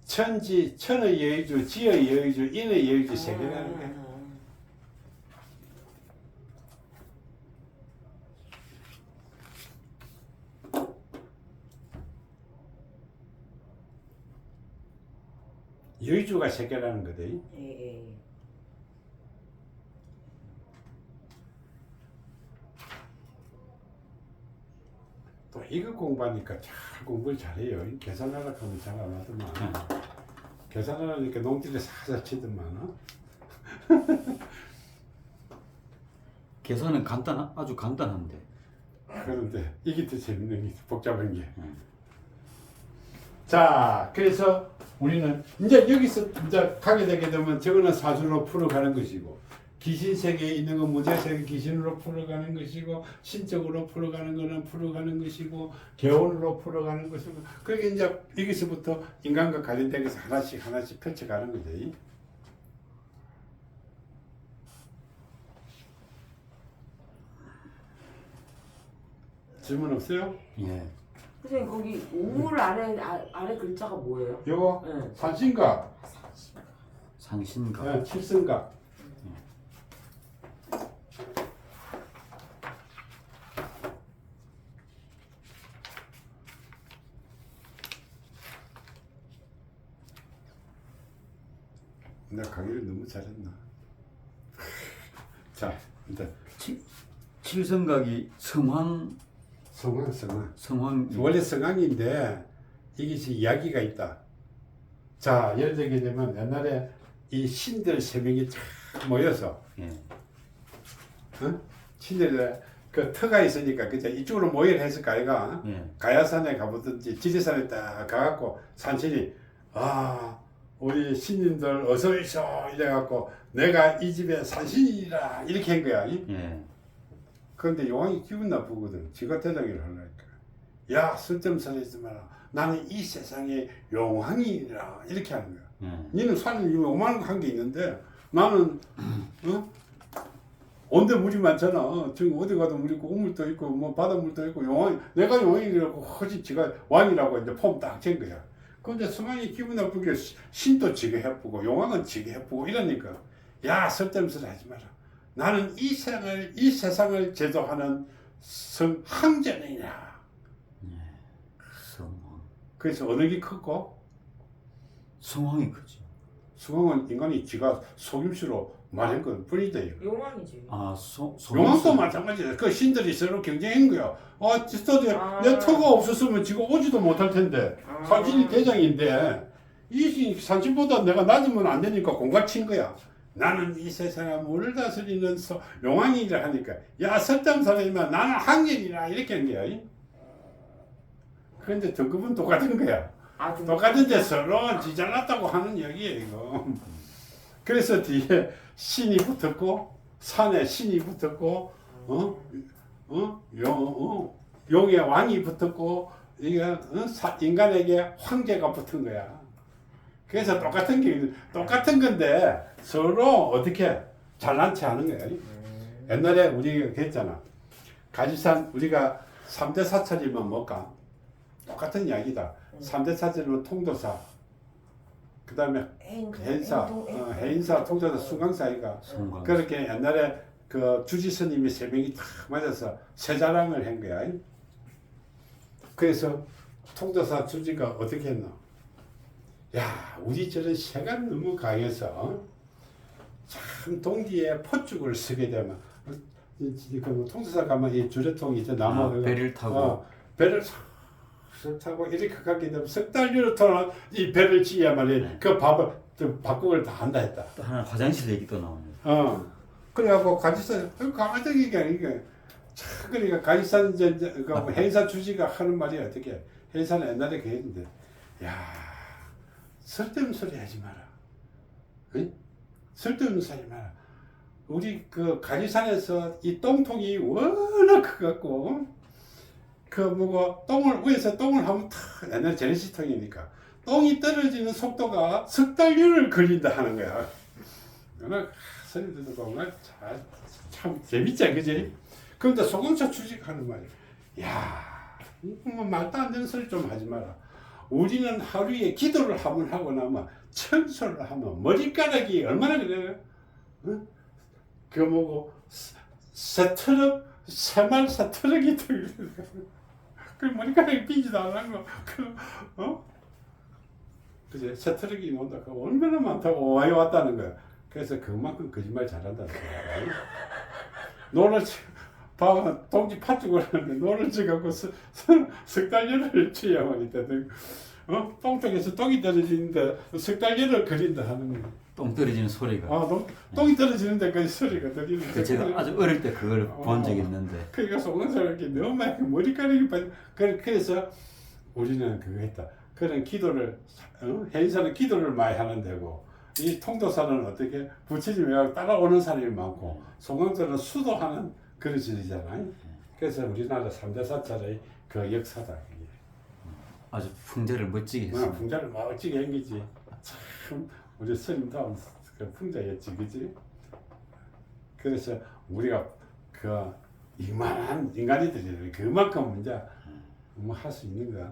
천지, 천의 여의주, 지의 여의주, 인의 여의주 세계라는 거야. 여의주가 세계라는 거대. 예. 또 이거 공부하니까 잘 공부를 잘해요. 계산하라 하면 잘 안 하더만. 계산하라니까 농지를 사서 치더만. 계산은 아주 간단한데. 그런데 이게 더 재밌는 게 복잡한 게. 자, 그래서 우리는 이제 여기서 이제 가게 되게 되면 저거는 사주로 풀어가는 것이고, 귀신 세계에 있는 건 문제 세계 귀신으로 풀어가는 것이고, 신적으로 풀어가는 거는 풀어가는 것이고, 개원으로 풀어가는 것이고, 그렇게 이제 여기서부터 인간과 관련된 것을 하나씩 펼쳐가는 거지. 질문 없어요? 예. 선생님 거기 우물 아래 글자가 뭐예요? 요거 네. 산신각, 산신각. 칠성각. 내가 강의를 너무 잘했나? 자, 일단 칠성각이 성황 성황. 원래 성황인데 이게 지금 이야기가 있다. 자, 예를 들게 되면 옛날에 이 신들 세 명이 쫙 모여서, 예. 신들이 그 터가 있으니까 그죠? 이쪽으로 모여를 했을까 아이가? 예. 가야산에 가보든지 지리산에 딱 가갖고 산신이 우리 신님들 어서 오이소 이래갖고 내가 이 집의 산신이라 이렇게 한 거야. 예. 그런데 용왕이 기분 나쁘거든. 지가 대장이를 하려니까. 야, 쓸데없는 하지 마라. 나는 이 세상의 용왕이라 이렇게 하는 거야. 니는 산에 요만한 거 한 게 있는데 나는 온데 물이 많잖아. 지금 어디 가도 물 있고 우물도 있고 뭐 바닷물도 있고 용왕 내가 용왕이라고 허지 지가 왕이라고 이제 폼 딱 잰 거야. 그런데 성왕이 기분 나쁘게 신도 지게 해쁘고 용왕은 지게 해쁘고 이러니까 야, 쓸데없는 소리 하지 마라. 나는 이 세상을 제도하는 성항전이냐. 성황. 그래서 어느 게 크고 성황이 크죠. 성왕은 인간이 지가 속임수로 말한 건 뿐이다. 용왕이지. 용왕도 마찬가지다. 그 신들이 서로 경쟁한 거야. 내 터가 없었으면 지금 오지도 못할 텐데 산신이 대장인데 이 산신보다 내가 낮으면 안 되니까 공갈 친 거야. 나는 이 세상에 물을 다스리는 용왕이라 하니까 야, 설담사람이면 나는 항전이라 이렇게 한 거야. 그런데 등급은 똑같은 거야. 똑같은데 서로 지잘났다고 하는 얘기예요, 이거. 그래서 뒤에 신이 붙었고 산에 신이 붙었고 용의 왕이 붙었고 이게 인간에게 황제가 붙은 거야. 그래서 똑같은 건데 서로 어떻게 잘난 체 하는 거야. 옛날에 우리가 했잖아. 가지산 우리가 3대 사찰이면 뭘까? 똑같은 이야기다. 3대 사찰이면 통도사, 그 다음에 해인사, 통도사, 수강사이가. 그렇게 옛날에 그 주지 스님이 세 명이 탁 맞아서 세자랑을 한 거야. 그래서 통도사 주지가 어떻게 했나? 야, 우리 저런 새가 너무 강해서 참 동기에 포죽을 쓰게 되면 그 통도사 가면 이 주례통 이제 나무 배를 타고 배를 타고 이렇게 가게 되면 석 달류로 통한 이 배를 지어야 말이야. 그 밥을 밥국을 다 한다 했다. 또 하나 화장실 얘기도 나오네. 그래갖고 가지산 강화적이니까 이게 참 그러니까 가지산 이제 그 해인사 주지가 하는 말이 어떻게? 해인사는 옛날에 그랬는데 야, 쓸데없는 소리 하지 마라. 응? 쓸데없는 소리 마라. 우리 그 가지산에서 이 똥통이 워낙 커갖고 그 뭐고 위에서 똥을 하면 탁 옛날 제네시스 통이니까 똥이 떨어지는 속도가 석 달류를 걸린다 하는 거야. 그러나 선생님들도 보면 참 재밌지, 그지? 그런데 소금차 추직하는 말이야. 야, 뭐 말도 안 되는 소리 좀 하지 마라. 우리는 하루에 기도를 한번 하고 나면 청소를 하면 머리카락이 얼마나 그래요? 응? 그 뭐고 새말 새 트럭이 그 머리카락이 삐지도 않는 거. 그제 새 트럭이 온다. 그 얼마나 많다고 와이 왔다는 거야. 그래서 그만큼 거짓말 잘한다는 거야. 노를 봐 동지 팥죽을 하는데 노를 지갖고 석달열을 취해야만 있다든. 똥통에서 똥이 떨어지는데 석달열을 그린다 하는 거야. 똥 떨어지는 소리가. 똥이 떨어지는데 그 소리가 들리는데. 제가 아주 어릴 때 그걸 본 적이 있는데. 그러니까 속은사람이 너무 많이 머리카락이 빠져. 그래서 우리는 그거 했다. 그런 기도를 해인사는 기도를 많이 하는 데고 이 통도사는 어떻게 부처님이 따라오는 사람이 많고 송광사는 수도하는 그런 지리잖아요. 그래서 우리나라 3대 사찰의 그 역사다. 그게. 아주 풍자를 멋지게 했어요. 풍자를 멋지게 한 거지. 참 우리 스님다운 그 풍자였지, 그지? 그래서 우리가 그 이만한 인간이들이 그만큼 이제 뭐 할 수 있는 거야.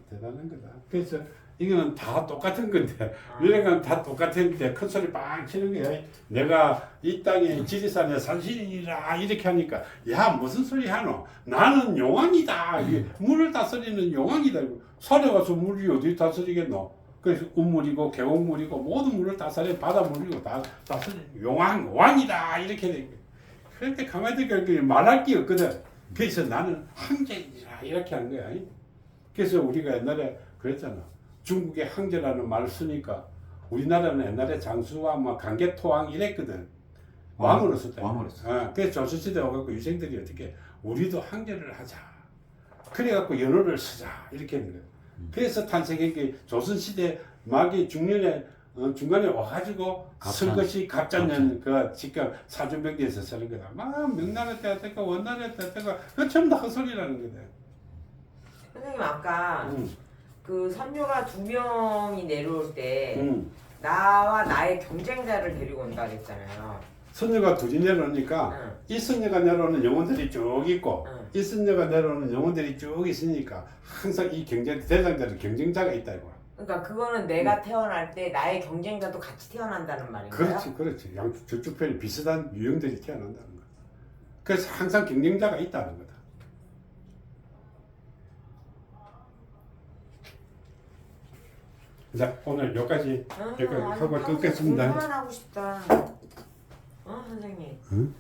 대단한 거다. 그래서 이거는 다 똑같은 건데 이런 다 똑같은데 큰 소리 빵 치는 거야. 내가 이 땅에 지리산에 산신이라 이렇게 하니까 야, 무슨 소리 하노? 나는 용왕이다. 물을 다스리는 용왕이다. 산에 가서 물이 어디 다스리겠노? 그래서 우물이고 계곡물이고 모든 물을 다 살려 바닷물이고 다 살려 왕이다 이렇게 돼. 그런데 가만히 보니까 말할 게 없거든. 그래서 나는 황제이라 이렇게 한 거야. 그래서 우리가 옛날에 그랬잖아. 중국의 황제라는 말을 쓰니까 우리나라는 옛날에 장수와 뭐 강개토왕 이랬거든. 왕으로 썼다. 왕으로 썼다. 그래서 조선시대 와갖고 유생들이 어떻게 우리도 황제를 하자. 그래갖고 연호를 쓰자 이렇게 하는 거야. 그래서 탄생한 게 조선시대 말기 중년에 중간에 와가지고 쓴 것이 갑자년 그 지금 사준병대에서 쓰는 거다. 막 명나라 때 어떨까 원나라 때 어떨까 그 전부 다 헛소리라는 거다. 선생님 아까 그 선녀가 2명이 내려올 때 나와 나의 경쟁자를 데리고 온다 그랬잖아요. 선녀가 둘이 내려오니까 이 선녀가 내려오는 영혼들이 쭉 있고 이 선녀가 내려오는 영혼들이 쭉 있으니까 항상 이 경쟁 대장자는 경쟁자가 있다 이거야. 그러니까 그거는 내가 태어날 때 나의 경쟁자도 같이 태어난다는 말인가요? 그렇지. 양쪽 저쪽 편이 비슷한 유형들이 태어난다는 거야. 그래서 항상 경쟁자가 있다는 거다. 자, 오늘 여기까지 하고 끊겠습니다. 공부만 하고 싶다. 선생님. 응?